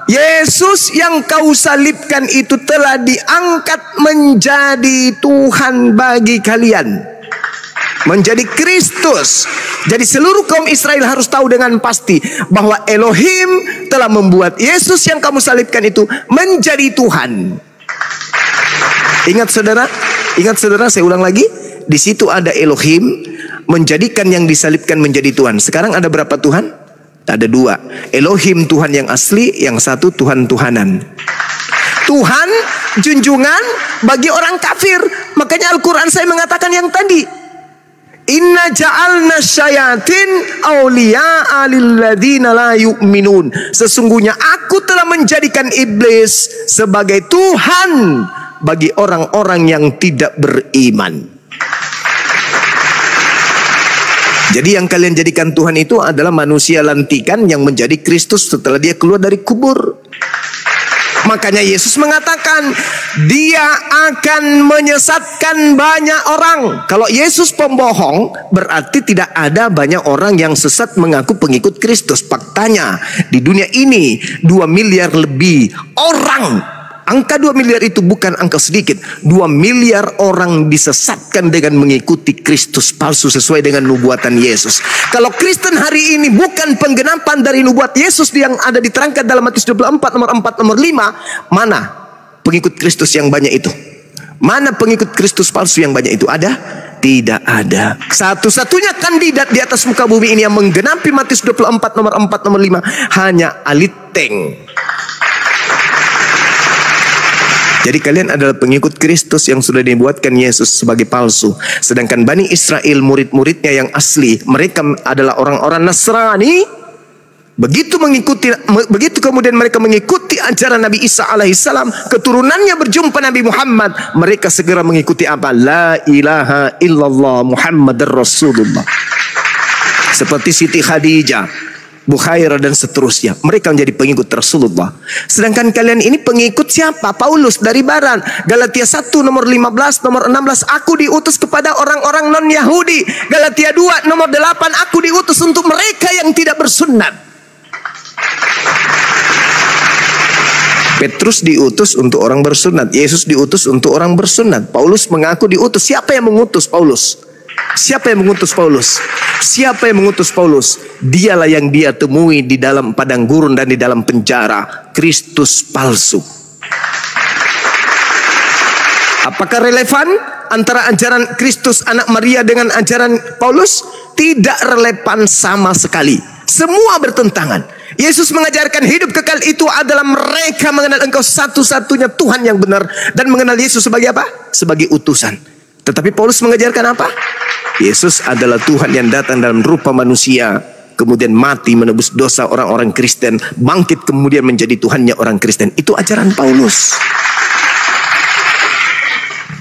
Yesus yang kau salibkan itu telah diangkat menjadi Tuhan bagi kalian. Menjadi Kristus. Jadi seluruh kaum Israel harus tahu dengan pasti bahwa Elohim telah membuat Yesus yang kamu salibkan itu menjadi Tuhan. Ingat saudara, saya ulang lagi. Di situ ada Elohim menjadikan yang disalibkan menjadi Tuhan. Sekarang ada berapa Tuhan? Ada dua. Elohim Tuhan yang asli, yang satu Tuhan-Tuhanan. Tuhan junjungan bagi orang kafir. Makanya Al-Quran saya mengatakan yang tadi. Inna ja'alna syayatin awliya'a lilladzina la yu'minun. Sesungguhnya aku telah menjadikan iblis sebagai Tuhan bagi orang-orang yang tidak beriman. Jadi yang kalian jadikan Tuhan itu adalah manusia lantikan yang menjadi Kristus setelah dia keluar dari kubur. Makanya Yesus mengatakan dia akan menyesatkan banyak orang. Kalau Yesus pembohong, berarti tidak ada banyak orang yang sesat mengaku pengikut Kristus. Faktanya di dunia ini 2 miliar lebih orang. Angka 2 miliar itu bukan angka sedikit. 2 miliar orang disesatkan dengan mengikuti Kristus palsu sesuai dengan nubuatan Yesus. Kalau Kristen hari ini bukan penggenapan dari nubuat Yesus yang ada diterangkan dalam Matius 24 nomor 4 nomor 5, mana pengikut Kristus yang banyak itu? Mana pengikut Kristus palsu yang banyak itu? Ada? Tidak ada. Satu-satunya kandidat di atas muka bumi ini yang menggenapi Matius 24 nomor 4 nomor 5 hanya Aliteng. Jadi kalian adalah pengikut Kristus yang sudah dibuatkan Yesus sebagai palsu. Sedangkan Bani Israel, murid-muridnya yang asli, mereka adalah orang-orang Nasrani. Begitu kemudian mereka mengikuti ajaran Nabi Isa alaihissalam, keturunannya berjumpa Nabi Muhammad, mereka segera mengikuti apa? La ilaha illallah Muhammadar Rasulullah. Seperti Siti Khadijah, Bukhairah dan seterusnya. Mereka menjadi pengikut Rasulullah. Sedangkan kalian ini pengikut siapa? Paulus dari barat. Galatia 1 nomor 15 nomor 16, aku diutus kepada orang-orang non-Yahudi. Galatia 2 nomor 8, aku diutus untuk mereka yang tidak bersunat. Petrus diutus untuk orang bersunat. Yesus diutus untuk orang bersunat. Paulus mengaku diutus. Siapa yang mengutus Paulus? Siapa yang mengutus Paulus? Siapa yang mengutus Paulus? Dialah yang dia temui di dalam padang gurun dan di dalam penjara. Kristus palsu. Apakah relevan antara ajaran Kristus anak Maria dengan ajaran Paulus? Tidak relevan sama sekali. Semua bertentangan. Yesus mengajarkan hidup kekal itu adalah mereka mengenal Engkau satu-satunya Tuhan yang benar dan mengenal Yesus sebagai apa? Sebagai utusan. Tetapi Paulus mengajarkan apa? Yesus adalah Tuhan yang datang dalam rupa manusia, kemudian mati menebus dosa orang-orang Kristen, bangkit kemudian menjadi Tuhannya orang Kristen. Itu ajaran Paulus.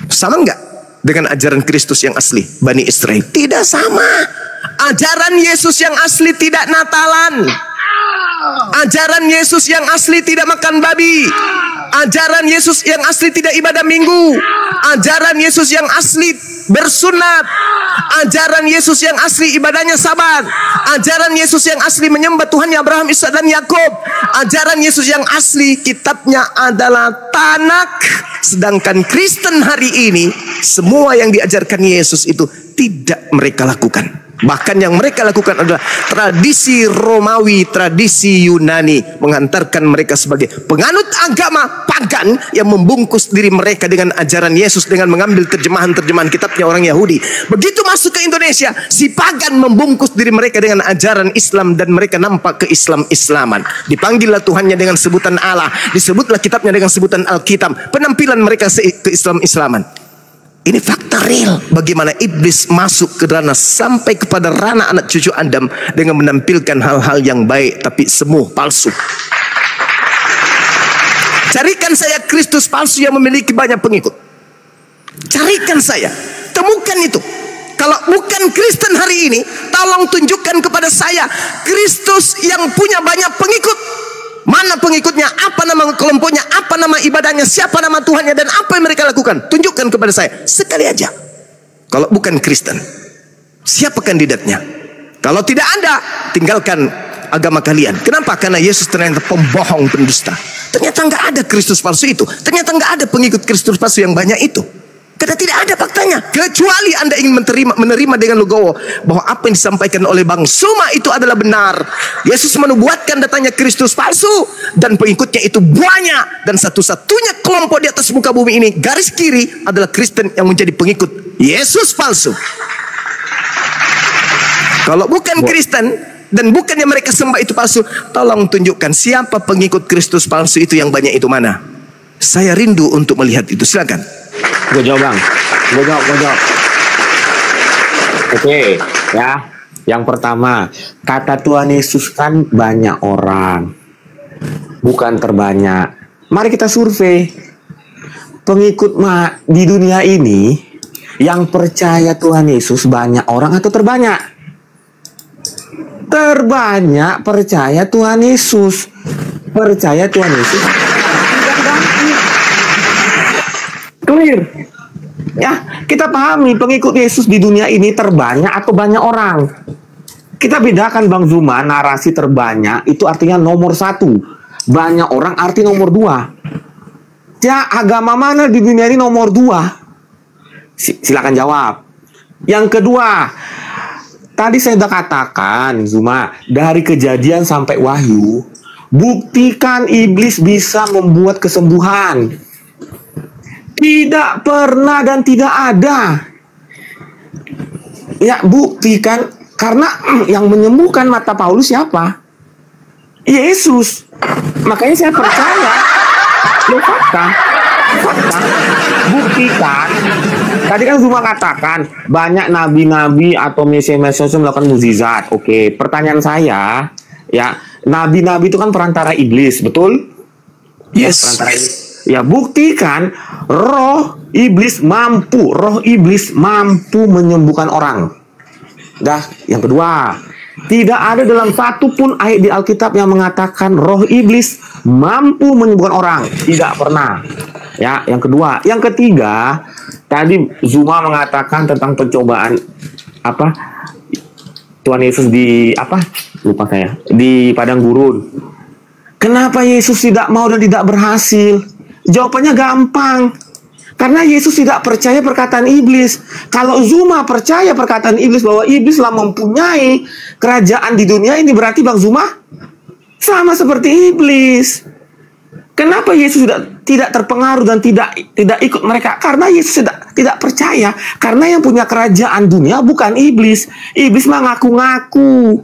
Sama enggak dengan ajaran Kristus yang asli Bani Israel? Tidak sama. Ajaran Yesus yang asli tidak Natalan. Ajaran Yesus yang asli tidak makan babi. Ajaran Yesus yang asli tidak ibadah minggu. Ajaran Yesus yang asli bersunat. Ajaran Yesus yang asli ibadahnya sabat. Ajaran Yesus yang asli menyembah Tuhannya Abraham, Ishak dan Yakub. Ajaran Yesus yang asli kitabnya adalah Tanak. Sedangkan Kristen hari ini, semua yang diajarkan Yesus itu tidak mereka lakukan. Bahkan yang mereka lakukan adalah tradisi Romawi, tradisi Yunani, menghantarkan mereka sebagai penganut agama pagan yang membungkus diri mereka dengan ajaran Yesus dengan mengambil terjemahan-terjemahan kitabnya orang Yahudi. Begitu masuk ke Indonesia, si pagan membungkus diri mereka dengan ajaran Islam dan mereka nampak ke Islam-Islaman. Dipanggillah Tuhannya dengan sebutan Allah, disebutlah kitabnya dengan sebutan Alkitab. Penampilan mereka ke Islam-Islaman. Ini fakta real bagaimana iblis masuk ke ranah sampai kepada ranah anak cucu Adam dengan menampilkan hal-hal yang baik tapi semu palsu. Carikan saya Kristus palsu yang memiliki banyak pengikut. Carikan saya, temukan itu. Kalau bukan Kristen hari ini, tolong tunjukkan kepada saya Kristus yang punya banyak pengikut. Mana pengikutnya, apa nama kelompoknya, apa nama ibadahnya, siapa nama Tuhannya, dan apa yang mereka lakukan. Tunjukkan kepada saya, sekali aja. Kalau bukan Kristen, siapa kandidatnya? Kalau tidak ada, tinggalkan agama kalian. Kenapa? Karena Yesus ternyata pembohong, pendusta. Ternyata nggak ada Kristus palsu itu. Ternyata nggak ada pengikut Kristus palsu yang banyak itu. Karena tidak ada faktanya. Kecuali Anda ingin menerima dengan legowo bahwa apa yang disampaikan oleh Bang Suma itu adalah benar. Yesus menubuatkan datangnya Kristus palsu dan pengikutnya itu banyak. Dan satu-satunya kelompok di atas muka bumi ini, garis kiri, adalah Kristen yang menjadi pengikut Yesus palsu. Kalau bukan Kristen dan bukan yang mereka sembah itu palsu, tolong tunjukkan siapa pengikut Kristus palsu itu yang banyak itu mana. Saya rindu untuk melihat itu. Silakan. Gue jawab bang, gue jawab. Oke, ya. Yang pertama, kata Tuhan Yesus kan banyak orang, bukan terbanyak. Mari kita survei pengikut di dunia ini yang percaya Tuhan Yesus banyak orang atau terbanyak? Terbanyak percaya Tuhan Yesus. Percaya Tuhan Yesus. Clear. Ya, kita pahami pengikut Yesus di dunia ini terbanyak atau banyak orang. Kita bedakan Bang Zuma, narasi terbanyak itu artinya nomor 1. Banyak orang arti nomor 2. Ya, agama mana di dunia ini nomor 2? Silakan jawab. Yang kedua, tadi saya sudah katakan Zuma, dari Kejadian sampai Wahyu, buktikan iblis bisa membuat kesembuhan. Tidak pernah dan tidak ada. Ya, buktikan. Karena yang menyembuhkan mata Paulus siapa? Yesus. Makanya saya percaya. Fakta. Buktikan. Tadi kan Zuma katakan banyak nabi-nabi atau mesias-mesias melakukan mukjizat. Oke, pertanyaan saya, ya, nabi-nabi itu kan perantara iblis, betul? Yes. Perantara iblis. Ya, buktikan roh iblis mampu menyembuhkan orang. Dah, yang kedua, tidak ada dalam satu pun ayat di Alkitab yang mengatakan roh iblis mampu menyembuhkan orang. Tidak pernah. Ya, yang kedua. Yang ketiga, tadi Zuma mengatakan tentang pencobaan apa? Tuhan Yesus di apa? Lupa saya. Di padang gurun. Kenapa Yesus tidak mau dan tidak berhasil? Jawabannya gampang. Karena Yesus tidak percaya perkataan iblis. Kalau Zuma percaya perkataan iblis bahwa iblislah mempunyai kerajaan di dunia ini, berarti Bang Zuma sama seperti iblis. Kenapa Yesus tidak terpengaruh dan tidak ikut mereka? Karena Yesus tidak percaya. Karena yang punya kerajaan dunia bukan iblis. Iblis mah ngaku-ngaku.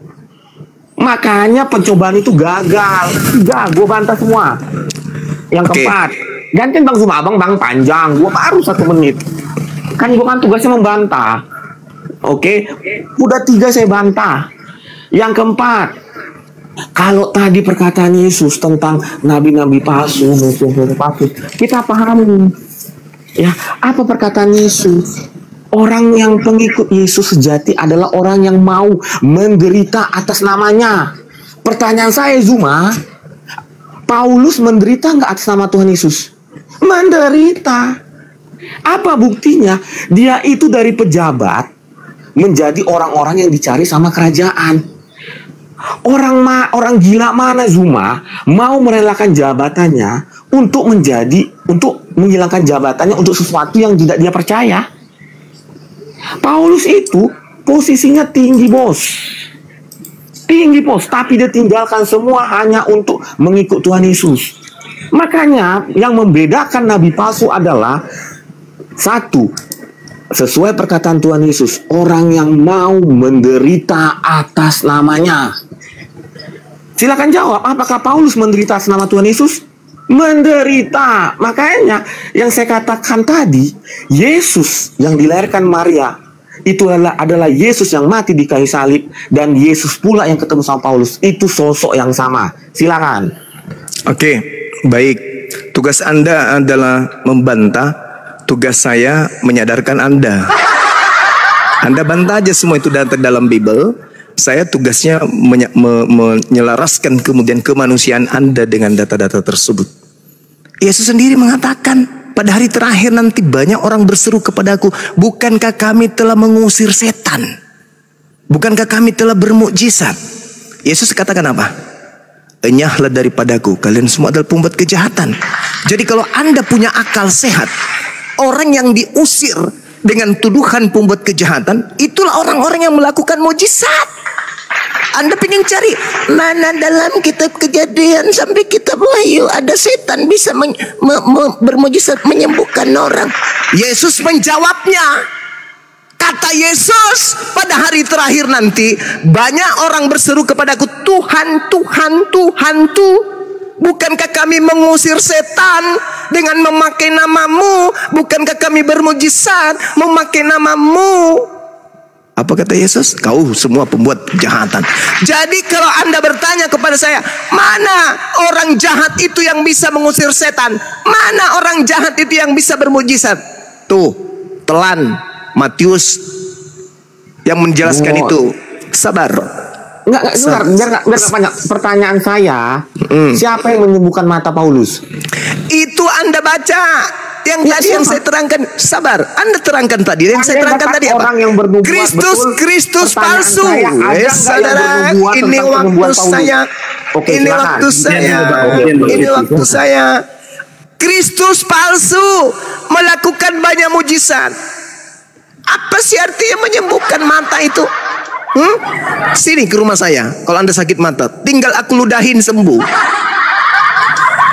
Makanya pencobaan itu gagal. Gue bantah semua. Yang keempat, gantiin Bang Zuma, Bang panjang, gue baru 1 menit. Kan gue kan tugasnya membantah. Oke, udah 3 saya bantah. Yang keempat, kalau tadi perkataan Yesus tentang nabi-nabi palsu, mesias palsu, kita pahami. Ya, apa perkataan Yesus? Orang yang pengikut Yesus sejati adalah orang yang mau menderita atas namanya. Pertanyaan saya, Zuma, Paulus menderita nggak atas nama Tuhan Yesus? Menderita. Apa buktinya? Dia itu dari pejabat menjadi orang-orang yang dicari sama kerajaan. Orang gila mana Zuma mau merelakan jabatannya untuk menghilangkan jabatannya untuk sesuatu yang tidak dia percaya. Paulus itu posisinya tinggi bos, tapi dia tinggalkan semua hanya untuk mengikut Tuhan Yesus. Makanya yang membedakan nabi palsu adalah satu, sesuai perkataan Tuhan Yesus, orang yang mau menderita atas namanya. Silakan jawab, apakah Paulus menderita atas nama Tuhan Yesus? Menderita. Makanya yang saya katakan tadi, Yesus yang dilahirkan Maria itu adalah Yesus yang mati di kayu salib, dan Yesus pula yang ketemu sama Paulus. Itu sosok yang sama. Silakan. Oke, baik. Tugas Anda adalah membantah, tugas saya menyadarkan Anda. Anda bantah aja semua itu dalam Bible. Saya tugasnya menyelaraskan kemudian kemanusiaan Anda dengan data-data tersebut. Yesus sendiri mengatakan, pada hari terakhir nanti banyak orang berseru kepadaku, bukankah kami telah mengusir setan? Bukankah kami telah bermukjizat? Yesus katakan apa? Enyahlah daripadaku, kalian semua adalah pembuat kejahatan. Jadi kalau Anda punya akal sehat, orang yang diusir dengan tuduhan pembuat kejahatan, itulah orang-orang yang melakukan mukjizat. Anda ingin cari mana dalam kitab Kejadian sampai kitab Wahyu ada setan bisa bermujizat menyembuhkan orang. Yesus menjawabnya. Kata Yesus, pada hari terakhir nanti banyak orang berseru kepadaku, Tuhan, Tuhan, Tuhanku, bukankah kami mengusir setan dengan memakai namamu? Bukankah kami bermujizat memakai namamu? Apa kata Yesus? Kau semua pembuat kejahatan. Jadi kalau Anda bertanya kepada saya, mana orang jahat itu yang bisa mengusir setan? Mana orang jahat itu yang bisa bermujizat? Tuh, telan Matius yang menjelaskan itu. Sabar. Enggak, biar banyak. Pertanyaan saya, siapa yang menyembuhkan mata Paulus? Itu Anda baca. Yang tadi yang saya terangkan. Sabar, Anda terangkan tadi. Yang saya terangkan tadi apa? Orang yang bernubuat Kristus palsu. Saudara, ini waktu saya. Ini waktu saya. Ini waktu saya. Kristus palsu melakukan banyak mujizat. Apa sih artinya menyembuhkan mata itu? Sini ke rumah saya. Kalau Anda sakit mata, tinggal aku ludahin sembuh.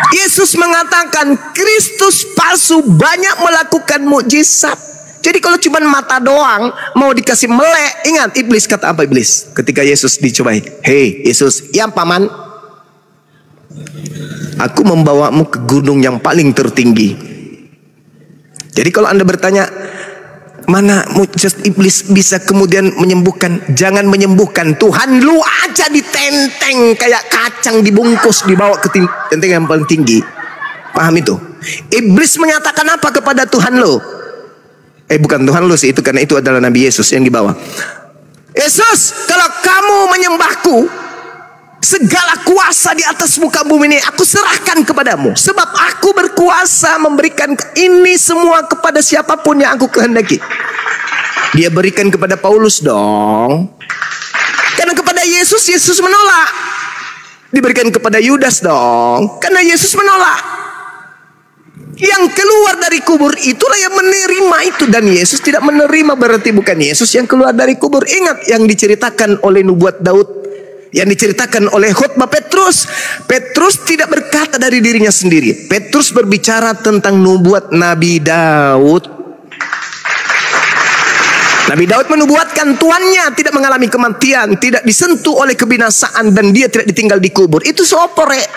Yesus mengatakan Kristus palsu banyak melakukan mukjizat. Jadi kalau cuma mata doang mau dikasih melek, ingat iblis kata apa iblis ketika Yesus dicobai? Hei Yesus, ya paman, aku membawamu ke gunung yang paling tertinggi. Jadi kalau Anda bertanya, mana mujizat iblis bisa kemudian menyembuhkan? Jangan menyembuhkan, Tuhan lu aja ditenteng kayak kacang dibungkus dibawa ke tenteng yang paling tinggi. Paham itu? Iblis menyatakan apa kepada Tuhan lu? Bukan Tuhan lu sih, itu karena itu adalah Nabi Yesus yang dibawa. Yesus, kalau kamu menyembahku, segala kuasa di atas muka bumi ini aku serahkan kepadamu, sebab aku berkuasa memberikan ini semua kepada siapapun yang aku kehendaki. Dia berikan kepada Paulus dong, karena kepada Yesus menolak. Diberikan kepada Yudas dong, karena Yesus menolak. Yang keluar dari kubur itulah yang menerima itu, dan Yesus tidak menerima berarti bukan Yesus yang keluar dari kubur. Ingat yang diceritakan oleh nubuat Daud, yang diceritakan oleh khotbah Petrus. Petrus tidak berkata dari dirinya sendiri. Petrus berbicara tentang nubuat Nabi Daud. Nabi Daud menubuatkan tuannya tidak mengalami kematian, tidak disentuh oleh kebinasaan, dan dia tidak ditinggal di kubur. Itu siapa rek?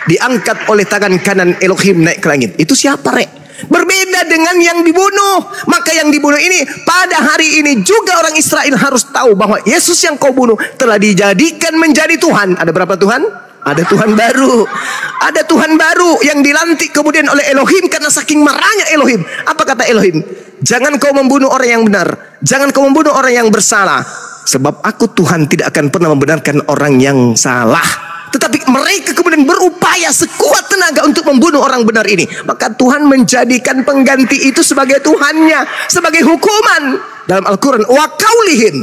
Diangkat oleh tangan kanan Elohim naik ke langit. Itu siapa rek? Berbeda dengan yang dibunuh. Maka yang dibunuh ini pada hari ini juga orang Israel harus tahu bahwa Yesus yang kau bunuh telah dijadikan menjadi Tuhan. Ada berapa Tuhan? Ada Tuhan baru. Ada Tuhan baru yang dilantik kemudian oleh Elohim karena saking marahnya Elohim. Apa kata Elohim? Jangan kau membunuh orang yang benar. Jangan kau membunuh orang yang bersalah. Sebab aku Tuhan tidak akan pernah membenarkan orang yang salah. tetapi mereka kemudian berupaya sekuat tenaga untuk membunuh orang benar ini. Maka Tuhan menjadikan pengganti itu sebagai Tuhannya, sebagai hukuman dalam Al-Quran. Wa qaulihim,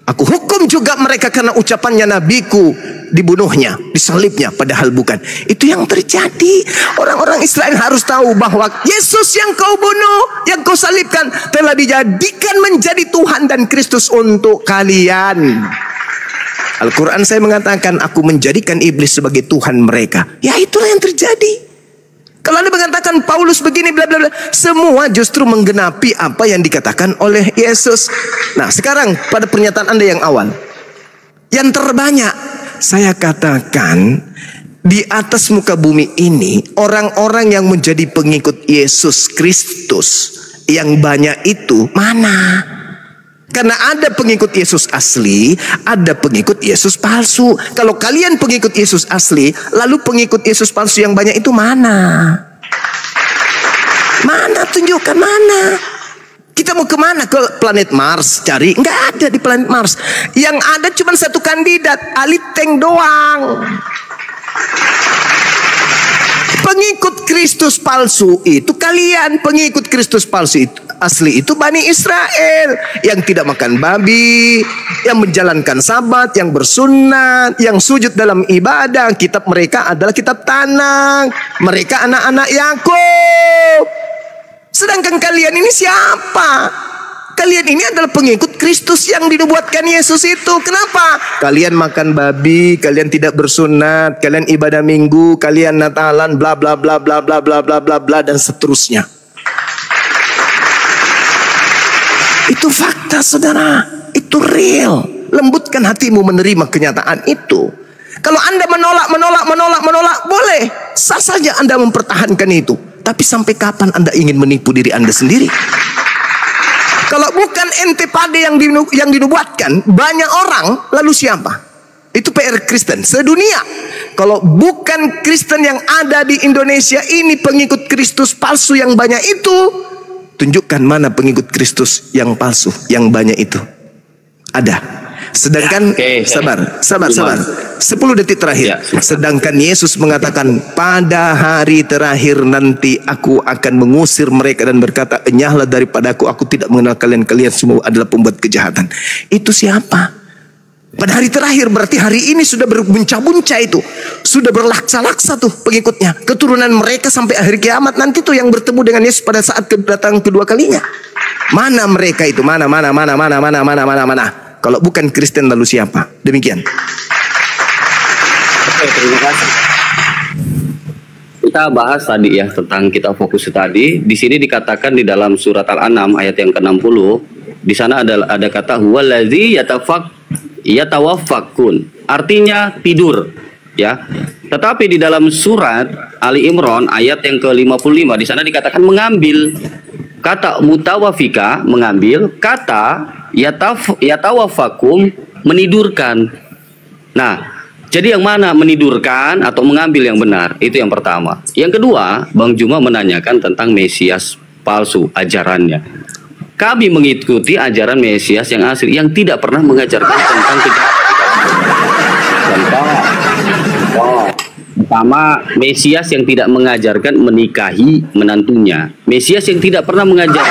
aku hukum juga mereka karena ucapannya nabiku dibunuhnya, disalibnya, padahal bukan. Itu yang terjadi. Orang-orang Israel harus tahu bahwa Yesus yang kau bunuh, yang kau salibkan, telah dijadikan menjadi Tuhan dan Kristus untuk kalian. Al-Quran saya mengatakan, aku menjadikan iblis sebagai Tuhan mereka. Ya, itulah yang terjadi. Kalau Anda mengatakan Paulus begini bla bla bla, semua justru menggenapi apa yang dikatakan oleh Yesus. Nah, sekarang pada pernyataan Anda yang awal, yang terbanyak saya katakan di atas muka bumi ini, orang-orang yang menjadi pengikut Yesus Kristus yang banyak itu mana? Karena ada pengikut Yesus asli, ada pengikut Yesus palsu. Kalau kalian pengikut Yesus asli, lalu pengikut Yesus palsu yang banyak itu mana? Mana? Tunjukkan mana? Kita mau kemana? Ke planet Mars cari? Nggak ada di planet Mars. Yang ada cuma satu kandidat, Ali Teng doang. Pengikut Kristus palsu itu kalian, pengikut Kristus palsu itu asli itu Bani Israel yang tidak makan babi, yang menjalankan sabat, yang bersunat, yang sujud dalam ibadah. Kitab mereka adalah kitab Tanakh. Mereka anak-anak Yakub. Sedangkan kalian ini siapa? Kalian ini adalah pengikut Kristus yang dinubuatkan Yesus itu. Kenapa? Kalian makan babi, kalian tidak bersunat, kalian ibadah minggu, kalian Natalan, bla bla bla bla bla bla bla bla bla dan seterusnya. Itu fakta, saudara. Itu real. Lembutkan hatimu menerima kenyataan itu. Kalau Anda menolak, boleh. Sah saja Anda mempertahankan itu. Tapi sampai kapan Anda ingin menipu diri Anda sendiri? Kalau bukan ente pade yang dinubuatkan banyak orang, lalu siapa? Itu PR Kristen sedunia. Kalau bukan Kristen yang ada di Indonesia ini, pengikut Kristus palsu yang banyak itu, tunjukkan mana pengikut Kristus yang palsu yang banyak itu. Ada. Sedangkan sabar. 10 detik terakhir. Sedangkan Yesus mengatakan, pada hari terakhir nanti aku akan mengusir mereka dan berkata, enyahlah daripadaku, aku tidak mengenal kalian, kalian semua adalah pembuat kejahatan. Itu siapa? Pada hari terakhir berarti hari ini sudah berbunca-bunca itu, sudah berlaksa-laksa tuh pengikutnya, keturunan mereka sampai akhir kiamat nanti tuh yang bertemu dengan Yesus pada saat kedatangan kedua kalinya. Mana mereka itu? Mana? Kalau bukan Kristen lalu siapa? Demikian. Oke, terima kasih. Kita bahas tadi ya tentang kita fokus tadi. Di sini dikatakan di dalam surat Al-An'am ayat yang ke-60, di sana ada kata huwallazi yatawaffakun. Artinya tidur, ya. Tetapi di dalam surat Ali Imran ayat yang ke-55 di sana dikatakan mengambil. Kata mutawafika mengambil, kata yatawafakum menidurkan. Nah, jadi yang mana menidurkan atau mengambil yang benar? Itu yang pertama. Yang kedua, Bang Juma menanyakan tentang Mesias palsu, ajarannya. Kami mengikuti ajaran Mesias yang asli, yang tidak pernah mengajarkan tentang kejahatan. Pertama, Mesias yang tidak mengajarkan menikahi menantunya. Mesias yang tidak pernah mengajari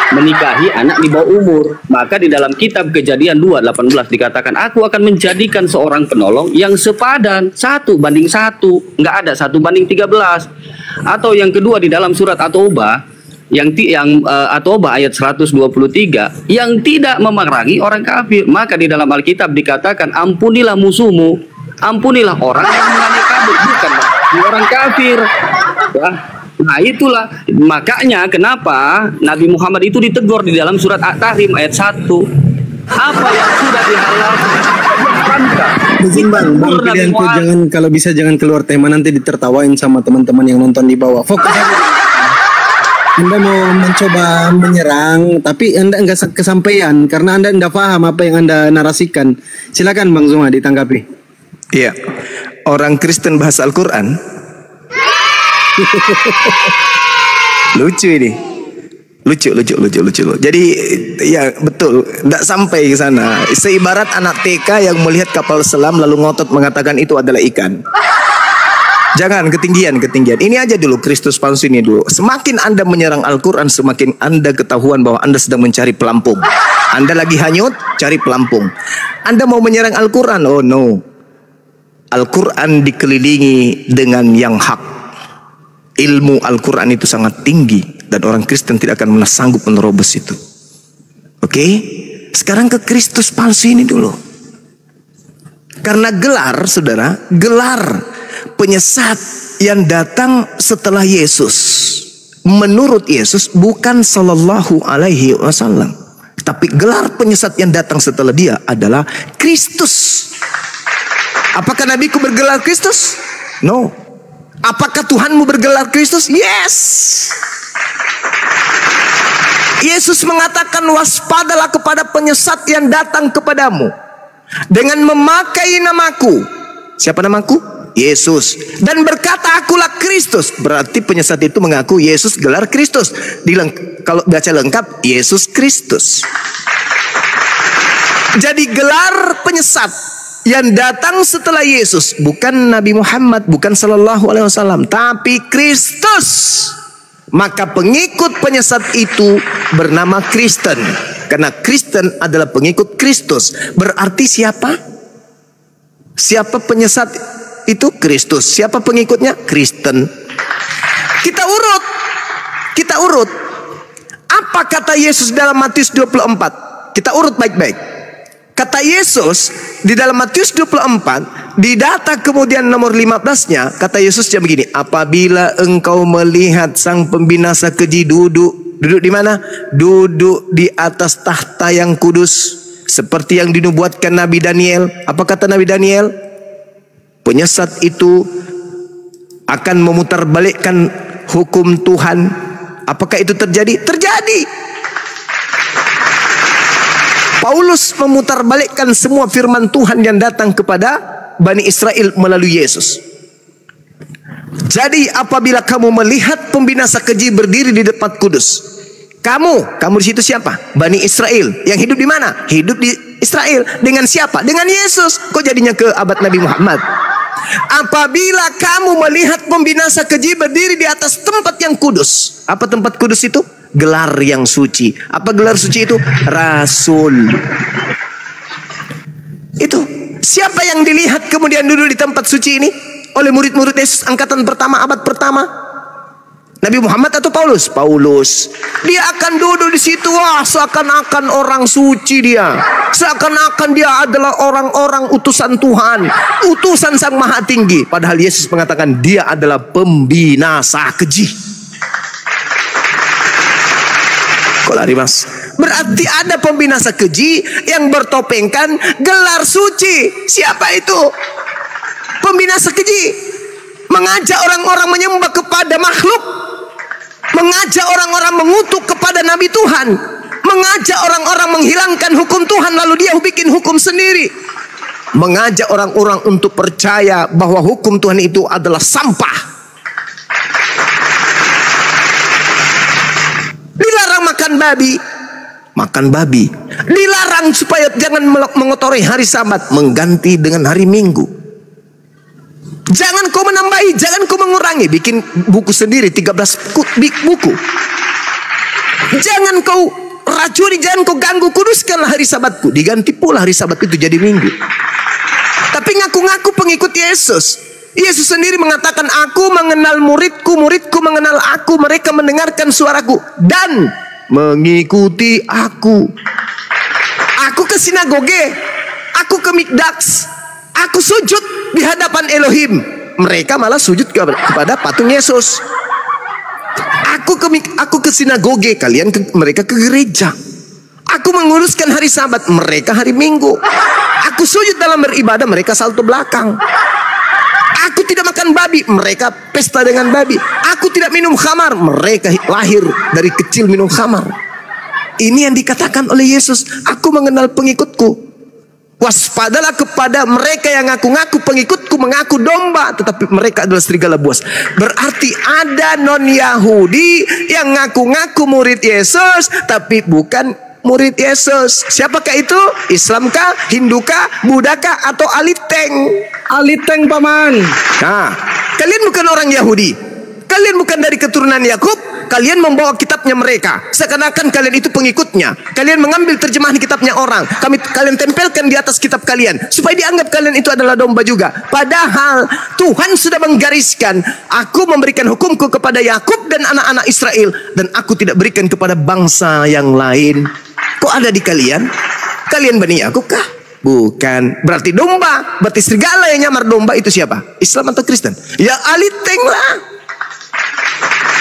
menikahi anak di bawah umur. Maka di dalam kitab Kejadian 2:18 dikatakan, aku akan menjadikan seorang penolong yang sepadan 1:1. Nggak ada 1:13. Atau yang kedua di dalam surat At-Taubah At-Taubah ayat 123, yang tidak memerangi orang kafir. Maka di dalam Alkitab dikatakan, ampunilah musuhmu, ampunilah orang yang menganiaya kamu, bukan orang kafir. Ya. Nah itulah makanya kenapa Nabi Muhammad itu ditegur di dalam surat At-Tahrim ayat 1. Apa yang sudah dihalalkan? Izin bang, pilihanku jangan, kalau bisa jangan keluar tema, nanti ditertawain sama teman-teman yang nonton di bawah. Fokus aja. Anda mau mencoba menyerang, tapi Anda enggak kesampaian karena Anda enggak paham apa yang Anda narasikan. Silakan Bang Zuma ditanggapi. Iya, orang Kristen bahasa Al-Quran. Lucu ini. Lucu. Jadi ya betul, tidak sampai ke sana. Seibarat anak TK yang melihat kapal selam lalu ngotot mengatakan itu adalah ikan. Jangan ketinggian. Ini aja dulu Kristus palsu ini dulu. Semakin Anda menyerang Al-Quran, semakin Anda ketahuan bahwa Anda sedang mencari pelampung. Anda lagi hanyut, cari pelampung. Anda mau menyerang Al-Quran? Oh no. Al-Quran dikelilingi dengan yang hak. Ilmu Al-Quran itu sangat tinggi dan orang Kristen tidak akan pernah sanggup menerobos itu. Oke? Sekarang ke Kristus palsu ini dulu. Karena gelar, saudara, gelar penyesat yang datang setelah Yesus, menurut Yesus bukan sallallahu alaihi wasallam, tapi gelar penyesat yang datang setelah dia adalah Kristus. Apakah nabiku bergelar Kristus? No. Apakah Tuhanmu bergelar Kristus? Yes. Yesus mengatakan waspadalah kepada penyesat yang datang kepadamu dengan memakai namaku. Siapa namaku? Yesus. Dan berkata akulah Kristus. Berarti penyesat itu mengaku Yesus gelar Kristus. Kalau baca lengkap Yesus Kristus. Jadi gelar penyesat yang datang setelah Yesus bukan Nabi Muhammad, bukan sallallahu alaihi wasallam, tapi Kristus. Maka pengikut penyesat itu bernama Kristen, karena Kristen adalah pengikut Kristus. Berarti siapa? Siapa penyesat itu? Kristus. Siapa pengikutnya? Kristen. Kita urut. Apa kata Yesus dalam Matius 24? Kita urut baik-baik. Kata Yesus di dalam Matius 24, di data kemudian nomor 15-nya, kata Yesus jam begini, apabila engkau melihat sang pembinasa keji duduk di mana? Duduk di atas tahta yang kudus, seperti yang dinubuatkan Nabi Daniel. Apa kata Nabi Daniel? Penyesat itu akan memutarbalikkan hukum Tuhan. Apakah itu terjadi? Terjadi. Paulus memutarbalikkan semua firman Tuhan yang datang kepada Bani Israel melalui Yesus. Jadi apabila kamu melihat pembinasa keji berdiri di tempat kudus, kamu di situ siapa? Bani Israel. Yang hidup di mana? Hidup di Israel. Dengan siapa? Dengan Yesus. Kok jadinya ke abad Nabi Muhammad? Apabila kamu melihat pembinasa keji berdiri di atas tempat yang kudus. Apa tempat kudus itu? Gelar yang suci. Apa gelar suci itu? Rasul. Itu. Siapa yang dilihat kemudian duduk di tempat suci ini? Oleh murid-murid Yesus angkatan pertama, abad pertama. Nabi Muhammad atau Paulus? Paulus. Dia akan duduk di situ. Wah, seakan-akan orang suci dia. Seakan-akan dia adalah orang-orang utusan Tuhan. Utusan Sang Maha Tinggi. Padahal Yesus mengatakan dia adalah pembinasa keji. Kok lari mas? Berarti ada pembinasa keji yang bertopengkan gelar suci. Siapa itu? Pembinasa keji. Mengajak orang-orang menyembah kepada makhluk. Mengajak orang-orang mengutuk kepada Nabi Tuhan. Mengajak orang-orang menghilangkan hukum Tuhan lalu dia bikin hukum sendiri. Mengajak orang-orang untuk percaya bahwa hukum Tuhan itu adalah sampah. Dilarang makan babi. Dilarang supaya jangan mengotori hari Sabat, mengganti dengan hari Minggu. Jangan kau menambahi, jangan kau mengurangi, bikin buku sendiri 13 buku. Jangan kau racuni, jangan kau ganggu, kuduskanlah hari Sabatku. Diganti pula hari Sabat itu jadi Minggu. Tapi ngaku-ngaku pengikut Yesus. Yesus sendiri mengatakan, aku mengenal muridku, muridku mengenal aku, mereka mendengarkan suaraku dan mengikuti aku. Aku ke sinagoge, aku ke mikdax, aku sujud di hadapan Elohim. Mereka malah sujud kepada patung Yesus. Aku ke sinagoge, mereka ke gereja. Aku menguruskan hari Sabat, mereka hari Minggu. Aku sujud dalam beribadah, mereka salto belakang. Aku tidak makan babi, mereka pesta dengan babi. Aku tidak minum khamar, mereka lahir dari kecil minum khamar. Ini yang dikatakan oleh Yesus, aku mengenal pengikutku. Waspadalah kepada mereka yang ngaku-ngaku pengikutku, mengaku domba, tetapi mereka adalah serigala buas. Berarti ada non-Yahudi yang ngaku-ngaku murid Yesus, tapi bukan murid Yesus. Siapakah itu? Islamkah, Hindukah, Budakah, atau Aliteng? Aliteng paman. Nah, kalian bukan orang Yahudi. Kalian bukan dari keturunan Yakub. Kalian membawa kitabnya mereka, seakan-akan kalian itu pengikutnya. Kalian mengambil terjemahan kitabnya orang, kalian tempelkan di atas kitab kalian, supaya dianggap kalian itu adalah domba juga. Padahal Tuhan sudah menggariskan, aku memberikan hukumku kepada Yakub dan anak-anak Israel, dan aku tidak berikan kepada bangsa yang lain. Kok ada di kalian? Kalian Bani Yakub kah? Bukan. Berarti domba, berarti serigala yang nyamar domba itu siapa? Islam atau Kristen? Ya Aliteng lah.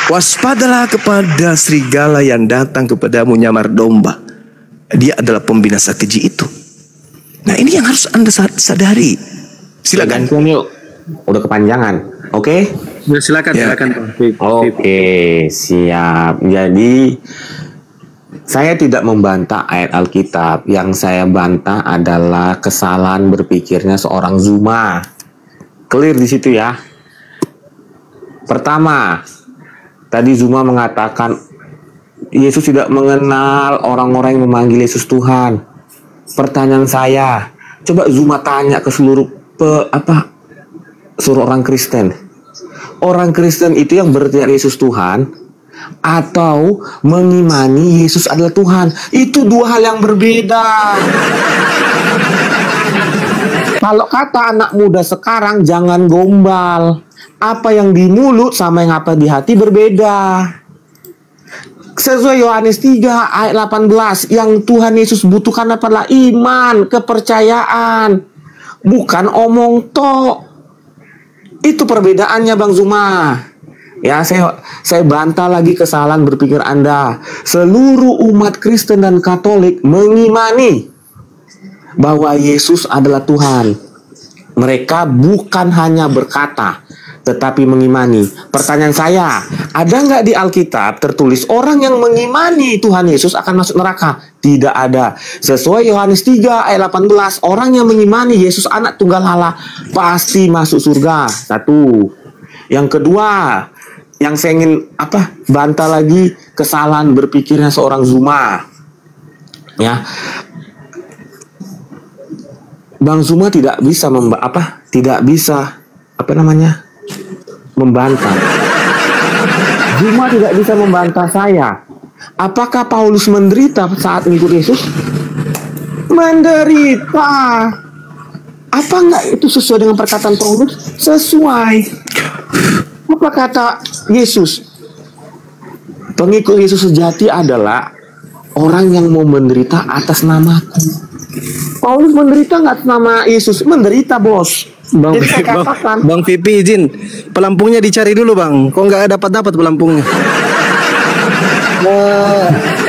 Waspadalah kepada serigala yang datang kepadamu nyamar domba. Dia adalah pembinasa keji itu. Nah, ini yang harus Anda sadari. Silakan. Yuk. Udah kepanjangan. Oke? Ya, silakan. Oke, siap. Jadi saya tidak membantah ayat Alkitab. Yang saya bantah adalah kesalahan berpikirnya seorang Zuma. Clear di situ ya. Pertama, tadi Zuma mengatakan Yesus tidak mengenal orang-orang yang memanggil Yesus Tuhan. Pertanyaan saya, coba Zuma tanya ke seluruh orang Kristen. Orang Kristen itu yang berteriak Yesus Tuhan atau mengimani Yesus adalah Tuhan. Itu dua hal yang berbeda. Kalau kata anak muda sekarang, jangan gombal. Apa yang di mulut sama yang apa di hati berbeda. Sesuai Yohanes 3 ayat 18, yang Tuhan Yesus butuhkan adalah iman, kepercayaan, bukan omong tok. Itu perbedaannya Bang Zuma. Ya, saya bantah lagi kesalahan berpikir Anda. Seluruh umat Kristen dan Katolik mengimani bahwa Yesus adalah Tuhan. Mereka bukan hanya berkata, tetapi mengimani. Pertanyaan saya, ada nggak di Alkitab tertulis orang yang mengimani Tuhan Yesus akan masuk neraka? Tidak ada. Sesuai Yohanes 3 ayat 18, orang yang mengimani Yesus anak tunggal Allah pasti masuk surga. Satu. Yang kedua, yang saya ingin bantah lagi kesalahan berpikirnya seorang Zuma. Ya. Bang Zuma tidak bisa membantah. Zuma tidak bisa membantah saya. Apakah Paulus menderita saat mengikut Yesus? Menderita. Apa enggak itu sesuai dengan perkataan Paulus? Sesuai. Apa kata Yesus? Pengikut Yesus sejati adalah orang yang mau menderita atas namaku. Paulus menderita nggak atas nama Yesus? Menderita, bos. Bang Pipi izin, pelampungnya dicari dulu Bang. Kok nggak dapat pelampungnya?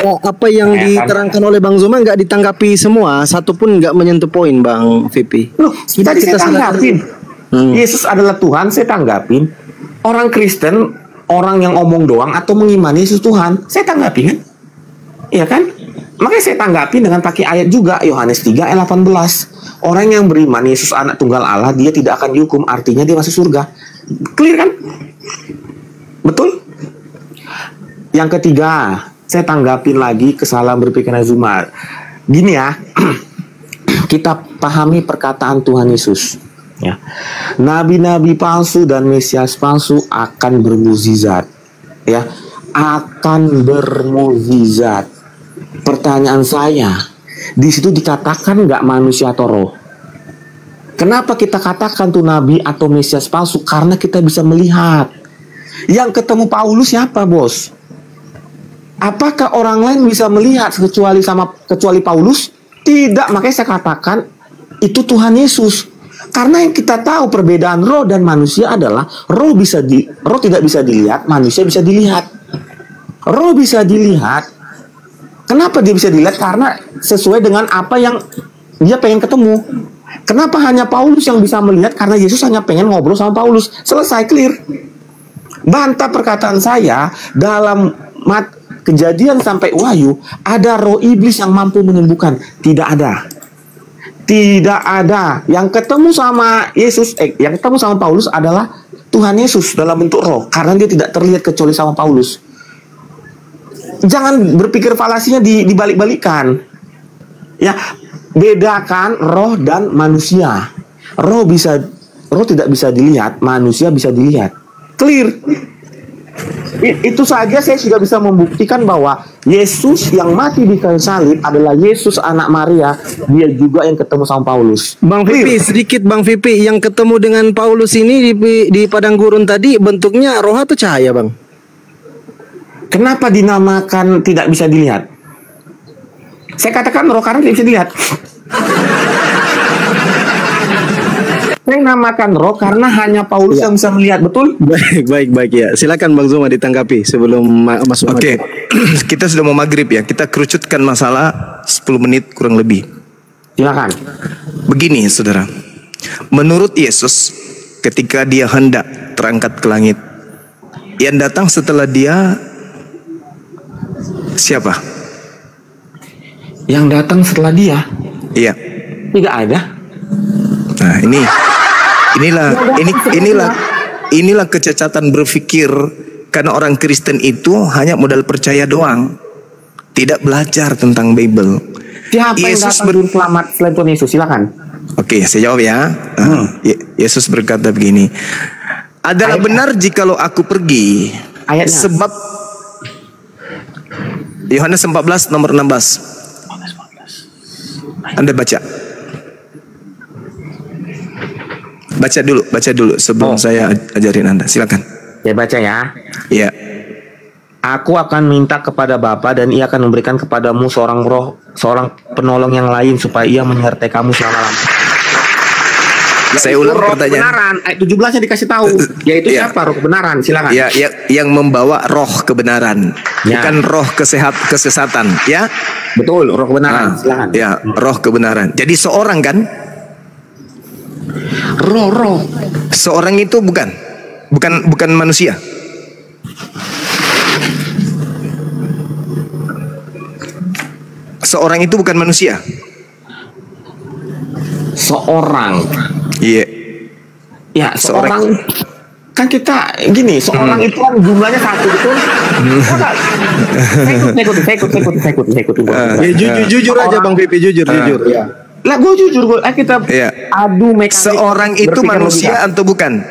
Apa yang diterangkan oleh Bang Zuma nggak ditanggapi semua, satu pun nggak menyentuh poin Bang Pipi. Loh, tadi saya tanggapin. Yesus adalah Tuhan, saya tanggapin. Orang Kristen, orang yang omong doang atau mengimani Yesus Tuhan, saya tanggapin kan? Iya kan? Makanya saya tanggapi dengan pakai ayat juga, Yohanes 3 ayat 18. Orang yang beriman Yesus anak tunggal Allah, dia tidak akan dihukum, artinya dia masuk surga. Clear kan? Betul? Yang ketiga, saya tanggapin lagi kesalahan berpikirnya Zuma. Gini ya, kita pahami perkataan Tuhan Yesus. Ya. Nabi-nabi palsu dan Mesias palsu akan bermukjizat. Ya, akan bermukjizat. Pertanyaan saya, di situ dikatakan nggak manusia atau roh? Kenapa kita katakan tuh nabi atau Mesias palsu? Karena kita bisa melihat. Yang ketemu Paulus siapa, bos? Apakah orang lain bisa melihat kecuali Paulus? Tidak, makanya saya katakan itu Tuhan Yesus. Karena yang kita tahu perbedaan roh dan manusia adalah roh tidak bisa dilihat, manusia bisa dilihat. Roh bisa dilihat. Kenapa dia bisa dilihat? Karena sesuai dengan apa yang dia pengen ketemu. Kenapa hanya Paulus yang bisa melihat? Karena Yesus hanya pengen ngobrol sama Paulus. Selesai, clear. Bantah perkataan saya, dalam Kejadian sampai Wahyu, ada roh iblis yang mampu menyembuhkan? Tidak ada. Tidak ada. Yang ketemu sama Yesus, yang ketemu sama Paulus adalah Tuhan Yesus dalam bentuk roh. Karena dia tidak terlihat kecuali sama Paulus. Jangan berpikir falasinya dibalik-balikan. Ya, bedakan roh dan manusia. Roh tidak bisa dilihat, manusia bisa dilihat. Clear. Itu saja saya sudah bisa membuktikan bahwa Yesus yang mati di kayu salib adalah Yesus anak Maria. Dia juga yang ketemu sama Paulus. Bang Vipi, sedikit Bang Vipi, yang ketemu dengan Paulus ini di padang gurun tadi bentuknya roh atau cahaya, Bang? Kenapa dinamakan tidak bisa dilihat? Saya katakan roh karena tidak bisa dilihat. Saya namakan roh karena hanya Paulus yang bisa melihat, betul? Baik ya. Silakan Bang Zuma ditanggapi sebelum masuk. Oke. Kita sudah mau maghrib ya. Kita kerucutkan masalah 10 menit kurang lebih. Silakan. Begini, saudara. Menurut Yesus, ketika dia hendak terangkat ke langit, yang datang setelah dia siapa? Yang datang setelah dia? Iya. Tidak ada. Nah, inilah kecacatan berpikir, karena orang Kristen itu hanya modal percaya doang, tidak belajar tentang Bible. Siapa Yesus yang datang selamat selain Tuhan Yesus? Silakan. Oke, saya jawab ya. Yesus berkata begini, adalah benar jikalau aku pergi. Ayatnya. Sebab Yohanes 14 nomor 16. Anda baca. Baca dulu sebelum saya ajarin Anda. Silakan. Saya baca ya. Iya. Aku akan minta kepada Bapa dan Ia akan memberikan kepadamu seorang penolong yang lain supaya Ia menyertai kamu selama-lamanya. Saya ulang pertanyaan. Kebenaran. Ayat 17-nya dikasih tahu. Yaitu siapa roh kebenaran? Silakan. Ya, yang membawa roh kebenaran, bukan roh kesesatan, ya. Betul, roh kebenaran. Silakan. Ya, roh kebenaran. Jadi seorang kan? Roh. Seorang itu bukan manusia. Seorang itu bukan manusia. Seorang. Iya. Ya, seorang. Kan kita gini, seorang itu kan jumlahnya satu, betul? Saya ikut. Jujur aja Bang Pipi, jujur. Lah gue jujur, kita adu mekanik. Seorang itu manusia atau bukan?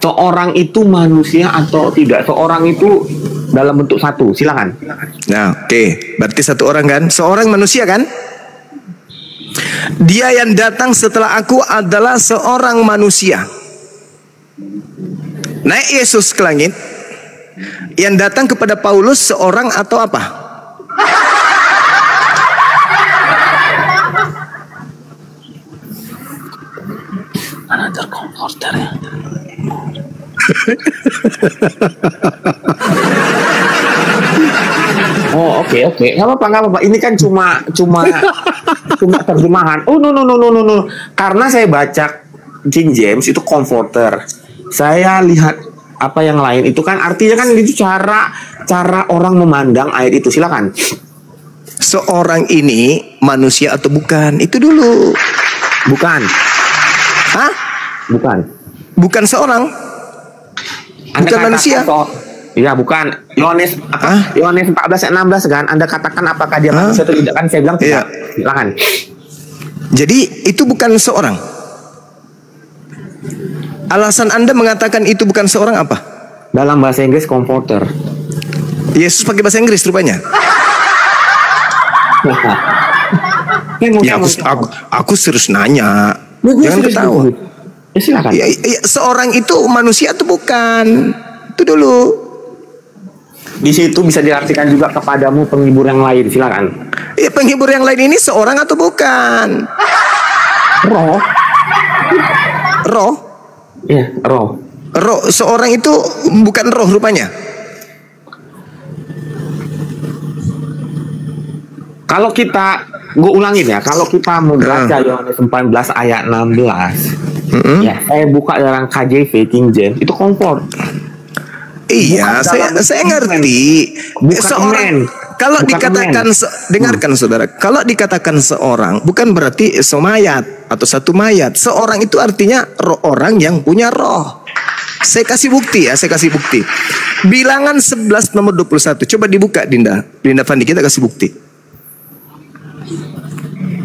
Seorang itu manusia atau tidak? Seorang itu dalam bentuk satu, silakan. Nah, oke. Berarti satu orang kan? Seorang manusia kan? Dia yang datang setelah aku adalah seorang manusia. Naik Yesus ke langit. Yang datang kepada Paulus seorang atau apa? Another comforter ya. Oh, oke. Nggak apa-apa. Ini kan cuma terjemahan. Oh, no. Karena saya baca King James itu comforter. Saya lihat apa yang lain itu kan artinya kan itu cara orang memandang ayat itu. Silakan. Seorang ini manusia atau bukan? Itu dulu. Bukan. Hah? Bukan seorang. Bukan manusia. Iya, bukan. Yohanes 14 ayat 16 kan. Anda katakan apakah dia manusia atau tidak, kan saya bilang tidak. Silakan. Jadi itu bukan seorang. Alasan Anda mengatakan itu bukan seorang apa? Dalam bahasa Inggris comforter. Yesus pakai bahasa Inggris rupanya. Aku serius nanya. Jangan ketawa. Ya, silakan. Seorang itu manusia atau bukan? Itu dulu. Di situ bisa diartikan juga kepadamu penghibur yang lain. Silakan. Ya, penghibur yang lain ini seorang atau bukan? Roh. Iya, roh. Seorang itu bukan roh rupanya. Kalau kita, gue ulangin ya, kalau kita membaca Yohanes 14 ayat 16, ya, saya buka dalam KJV King James itu comfort. Iya, saya ngerti. Bukan kalau Bukan dikatakan dengarkan saudara, kalau dikatakan seorang bukan berarti semayat atau satu mayat. Seorang itu artinya orang yang punya roh. Saya kasih bukti ya, saya kasih bukti. Bilangan 11 nomor 21. Coba dibuka Dinda Fandi, kita kasih bukti.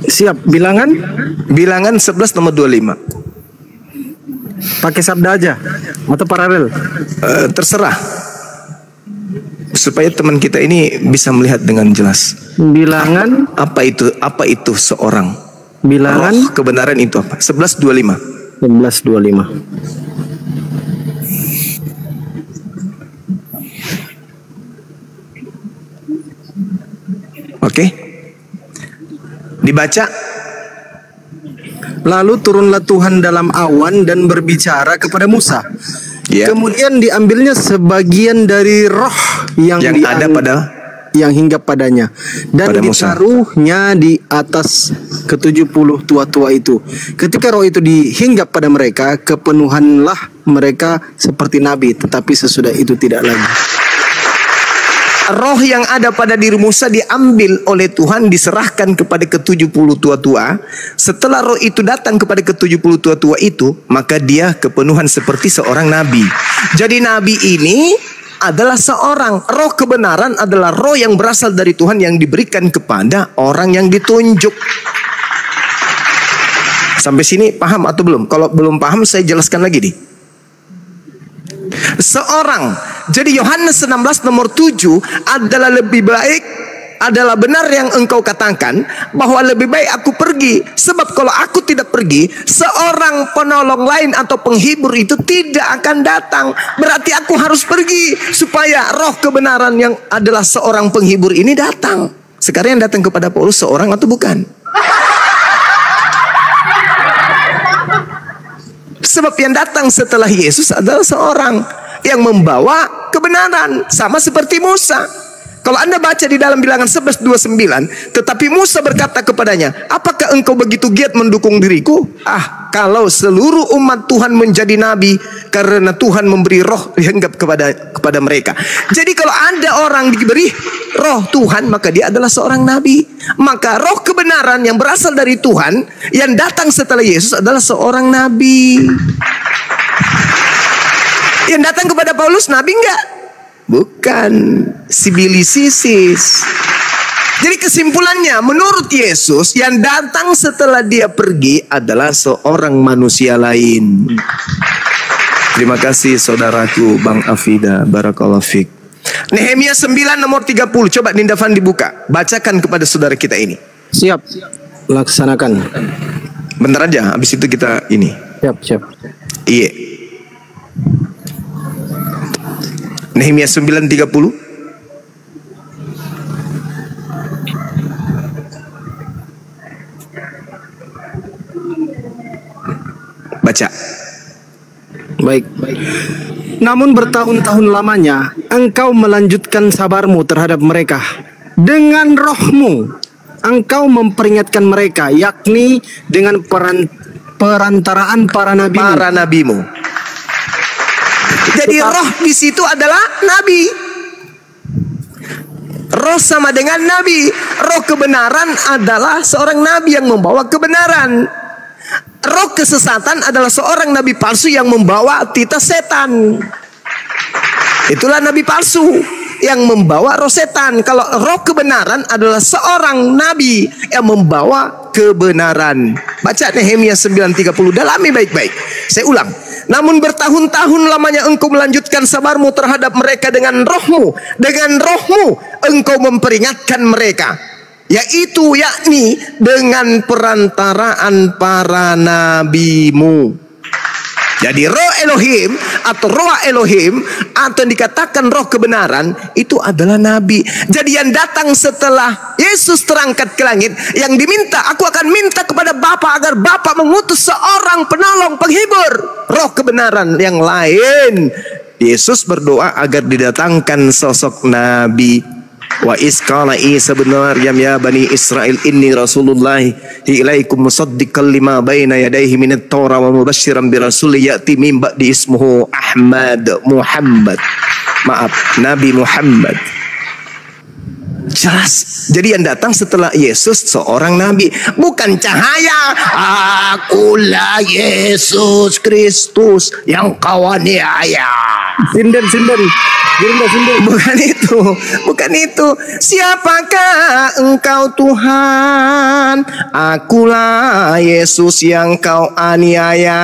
Siap, bilangan 11 nomor 25. pakai sabda aja atau paralel? Terserah. Supaya teman kita ini bisa melihat dengan jelas. Bilangan Apa itu seorang? bilangan Roh kebenaran itu apa? 11:25. 11:25. Oke. Dibaca. Lalu turunlah Tuhan dalam awan dan berbicara kepada Musa. Ya. Kemudian diambilnya sebagian dari roh yang ada pada yang hinggap padanya dan pada Musa. ditaruhnya di atas ke-70 tua-tua itu. Ketika roh itu dihinggap pada mereka, kepenuhanlah mereka seperti nabi, tetapi sesudah itu tidak lagi. Roh yang ada pada diri Musa diambil oleh Tuhan, diserahkan kepada ke-70 tua-tua. Setelah roh itu datang kepada ke-70 tua-tua itu, maka dia kepenuhan seperti seorang nabi. Jadi nabi ini adalah seorang, roh kebenaran adalah roh yang berasal dari Tuhan yang diberikan kepada orang yang ditunjuk. Sampai sini paham atau belum? Kalau belum paham saya jelaskan lagi nih. Seorang, jadi Yohanes 16 nomor 7 adalah lebih baik, adalah benar yang engkau katakan bahwa lebih baik aku pergi, sebab kalau aku tidak pergi, seorang penolong lain atau penghibur itu tidak akan datang. Berarti aku harus pergi supaya roh kebenaran yang adalah seorang penghibur ini datang. Sekarang yang datang kepada Paulus seorang atau bukan? Sebab yang datang setelah Yesus adalah seorang yang membawa kebenaran, sama seperti Musa. Kalau Anda baca di dalam bilangan 11:29, tetapi Musa berkata kepadanya, apakah engkau begitu giat mendukung diriku? Kalau seluruh umat Tuhan menjadi nabi, karena Tuhan memberi roh dianggap kepada mereka. Jadi kalau ada orang diberi roh Tuhan, maka dia adalah seorang nabi. Maka roh kebenaran yang berasal dari Tuhan yang datang setelah Yesus adalah seorang nabi. Yang datang kepada Paulus nabi enggak? Bukan, sibilisisis. Jadi kesimpulannya, menurut Yesus yang datang setelah dia pergi adalah seorang manusia lain. Terima kasih saudaraku Bang Afida, barakallahu fiik. Nehemia 9 nomor 30. Coba Dinda Fan dibuka. Bacakan kepada saudara kita ini. Siap, laksanakan. Bentar aja, habis itu kita ini. Siap. Iya. Nehemia 9:30. Baca. Baik. Namun bertahun-tahun lamanya engkau melanjutkan sabarmu terhadap mereka. Dengan rohmu engkau memperingatkan mereka, yakni dengan perantaraan para nabimu. Jadi roh di situ adalah nabi. Roh sama dengan nabi. Roh kebenaran adalah seorang nabi yang membawa kebenaran. Roh kesesatan adalah seorang nabi palsu yang membawa titah setan. Itulah nabi palsu yang membawa roh setan. Kalau roh kebenaran adalah seorang nabi yang membawa kebenaran. Baca Nehemia 9:30, dalami baik-baik. Saya ulang. Namun bertahun-tahun lamanya engkau melanjutkan sabarmu terhadap mereka dengan rohmu. Dengan rohmu engkau memperingatkan mereka. Yakni dengan perantaraan para nabimu. Jadi roh Elohim atau roh Elohim atau yang dikatakan roh kebenaran itu adalah nabi. Jadi yang datang setelah Yesus terangkat ke langit, yang diminta, aku akan minta kepada Bapa agar Bapa mengutus seorang penolong, penghibur, roh kebenaran yang lain. Yesus berdoa agar didatangkan sosok nabi. Wa isqala Isa bin Maryam ya bani Israel inni rasulullah ilaikum musaddiqan lima baina yadayhi minat Taurah wa mubasysyiran bi rasulin ya'ti min ba'di ismuhu Muhammad. Maaf, Nabi Muhammad. Jelas. Jadi yang datang setelah Yesus seorang nabi, bukan cahaya. Akulah Yesus Kristus yang kau aniaya. Sinden. Bukan itu. Bukan itu. Siapakah engkau Tuhan? Akulah Yesus yang kau aniaya.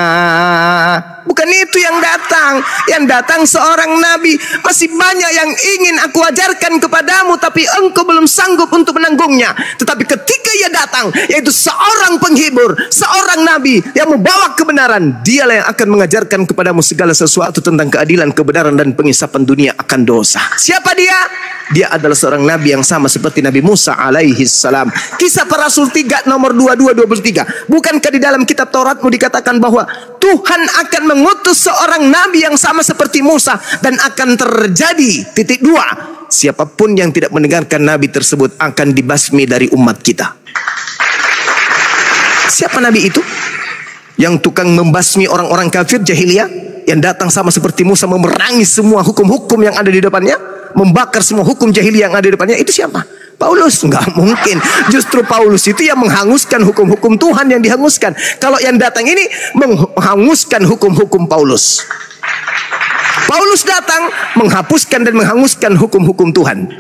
Bukan itu yang datang. Yang datang seorang nabi. Masih banyak yang ingin aku ajarkan kepadamu, tapi engkau belum sanggup untuk menanggungnya. Tetapi ketika ia datang, yaitu seorang penghibur, seorang nabi yang membawa kebenaran, dialah yang akan mengajarkan kepadamu segala sesuatu tentang keadilan, kebenaran, dan pengisapan dunia akan dosa. Siapa dia? Dia adalah seorang nabi yang sama seperti Nabi Musa alaihi salam. Kisah Para Rasul 3 nomor 22-23. Bukankah di dalam kitab Tauratmu dikatakan bahwa Tuhan akan mengutus seorang nabi yang sama seperti Musa, dan akan terjadi titik 2. Siapapun yang tidak mendengarkan nabi tersebut akan dibasmi dari umat kita. Siapa nabi itu? Yang tukang membasmi orang-orang kafir jahiliyah, yang datang sama seperti Musa, memerangi semua hukum-hukum yang ada di depannya, membakar semua hukum jahiliyah yang ada di depannya. Itu siapa? Paulus. Enggak mungkin. Justru Paulus itu yang menghanguskan hukum-hukum Tuhan yang dihanguskan. Kalau yang datang ini menghanguskan hukum-hukum Paulus. Paulus datang menghapuskan dan menghanguskan hukum-hukum Tuhan.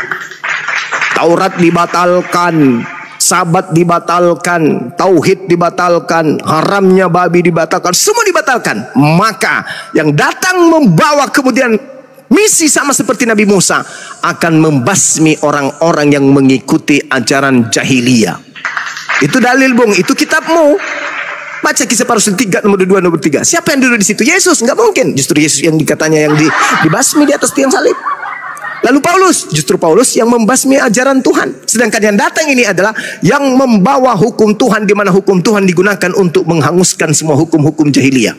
Taurat dibatalkan, Sabat dibatalkan, tauhid dibatalkan, haramnya babi dibatalkan, semua dibatalkan. Maka yang datang membawa kemudian misi sama seperti Nabi Musa, akan membasmi orang-orang yang mengikuti ajaran jahiliyah. Itu dalil, Bung. Itu kitabmu. Baca Kisah Para Rasul 3 nomor 2 nomor 3. Siapa yang duduk di situ? Yesus. Nggak mungkin. Justru Yesus yang dikatanya yang dibasmi di atas tiang salib. Lalu Paulus, justru Paulus yang membasmi ajaran Tuhan. Sedangkan yang datang ini adalah yang membawa hukum Tuhan, di mana hukum Tuhan digunakan untuk menghanguskan semua hukum-hukum jahiliyah.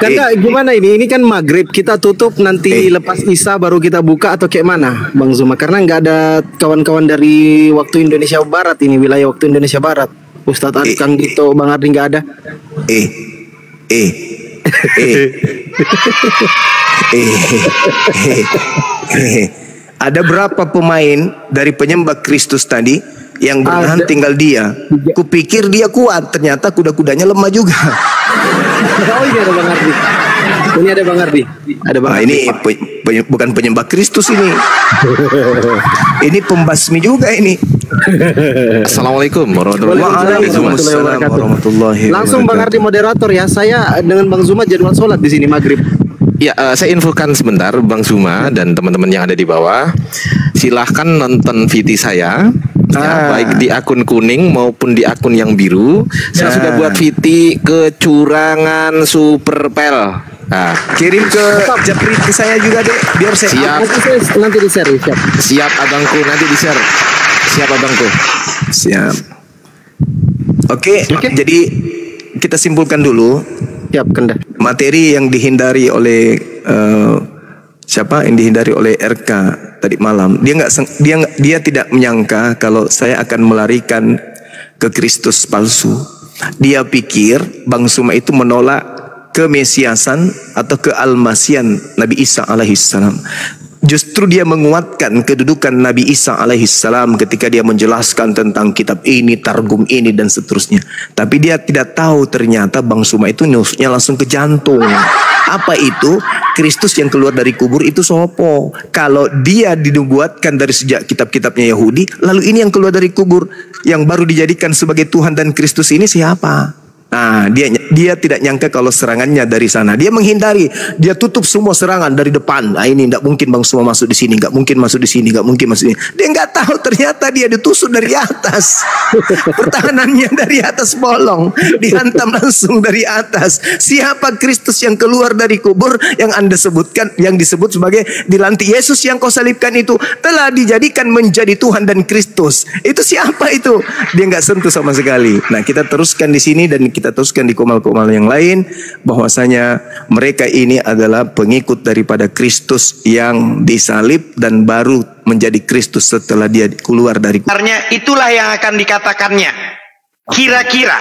Karena gimana ini? Ini kan maghrib, kita tutup nanti lepas Isya baru kita buka atau kayak mana, Bang Zuma? Karena nggak ada kawan-kawan dari waktu Indonesia Barat ini, wilayah waktu Indonesia Barat. Ustadz Kang Dito, Bang Ardi nggak ada. Ada berapa pemain dari penyembah Kristus tadi yang bertahan tinggal dia? Kupikir dia kuat, ternyata kuda-kudanya lemah juga. Oh iya, ada Bang Ardi. Ini ada Bang Ardi. Ada Bang Ardi. Ini bukan penyembah Kristus ini. Ini pembasmi juga ini. Assalamualaikum warahmatullahi wabarakatuh. Langsung Bang Ardi moderator ya. Saya dengan Bang Zuma jadwal sholat di sini maghrib. Ya, saya infokan sebentar Bang Zuma dan teman-teman yang ada di bawah. Silahkan nonton VT saya. Ya, baik di akun kuning maupun di akun yang biru. Saya sudah buat VT kecurangan Superpel. Nah, kirim ke Japri ke saya juga deh, biar saya siap. Nanti di share. Siap abangku, nanti di share. Siap abangku. Siap. Oke. Jadi kita simpulkan dulu. Siap, Kanda. Materi yang dihindari oleh siapa? Yang dihindari oleh RK tadi malam. Dia tidak menyangka kalau saya akan melarikan ke Kristus palsu. Dia pikir Bang Zuma itu menolak kemesiasan atau kealmasian Nabi Isa alaihissalam. Justru dia menguatkan kedudukan Nabi Isa alaihissalam ketika dia menjelaskan tentang kitab ini, targum ini, dan seterusnya. Tapi dia tidak tahu ternyata Bang Zuma itu nusuknya langsung ke jantung. Apa itu? Kristus yang keluar dari kubur itu sopo? Kalau dia dinubuatkan dari sejak kitab-kitabnya Yahudi, lalu ini yang keluar dari kubur, yang baru dijadikan sebagai Tuhan dan Kristus ini siapa? Nah, dia tidak nyangka kalau serangannya dari sana. Dia menghindari, dia tutup semua serangan dari depan. Nah, ini tidak mungkin Bang Zuma masuk di sini, nggak mungkin masuk di sini, nggak mungkin masuk di sini. Dia nggak tahu ternyata dia ditusuk dari atas. Pertahanannya dari atas bolong, dihantam langsung dari atas. Siapa Kristus yang keluar dari kubur yang Anda sebutkan, yang disebut sebagai dilantik Yesus yang kau salibkan itu telah dijadikan menjadi Tuhan dan Kristus. Itu siapa itu? Dia nggak sentuh sama sekali. Nah, kita teruskan di sini dan kita teruskan di komal-komal yang lain bahwasanya mereka ini adalah pengikut daripada Kristus yang disalib dan baru menjadi Kristus setelah dia keluar dari itulah yang akan dikatakannya. Kira-kira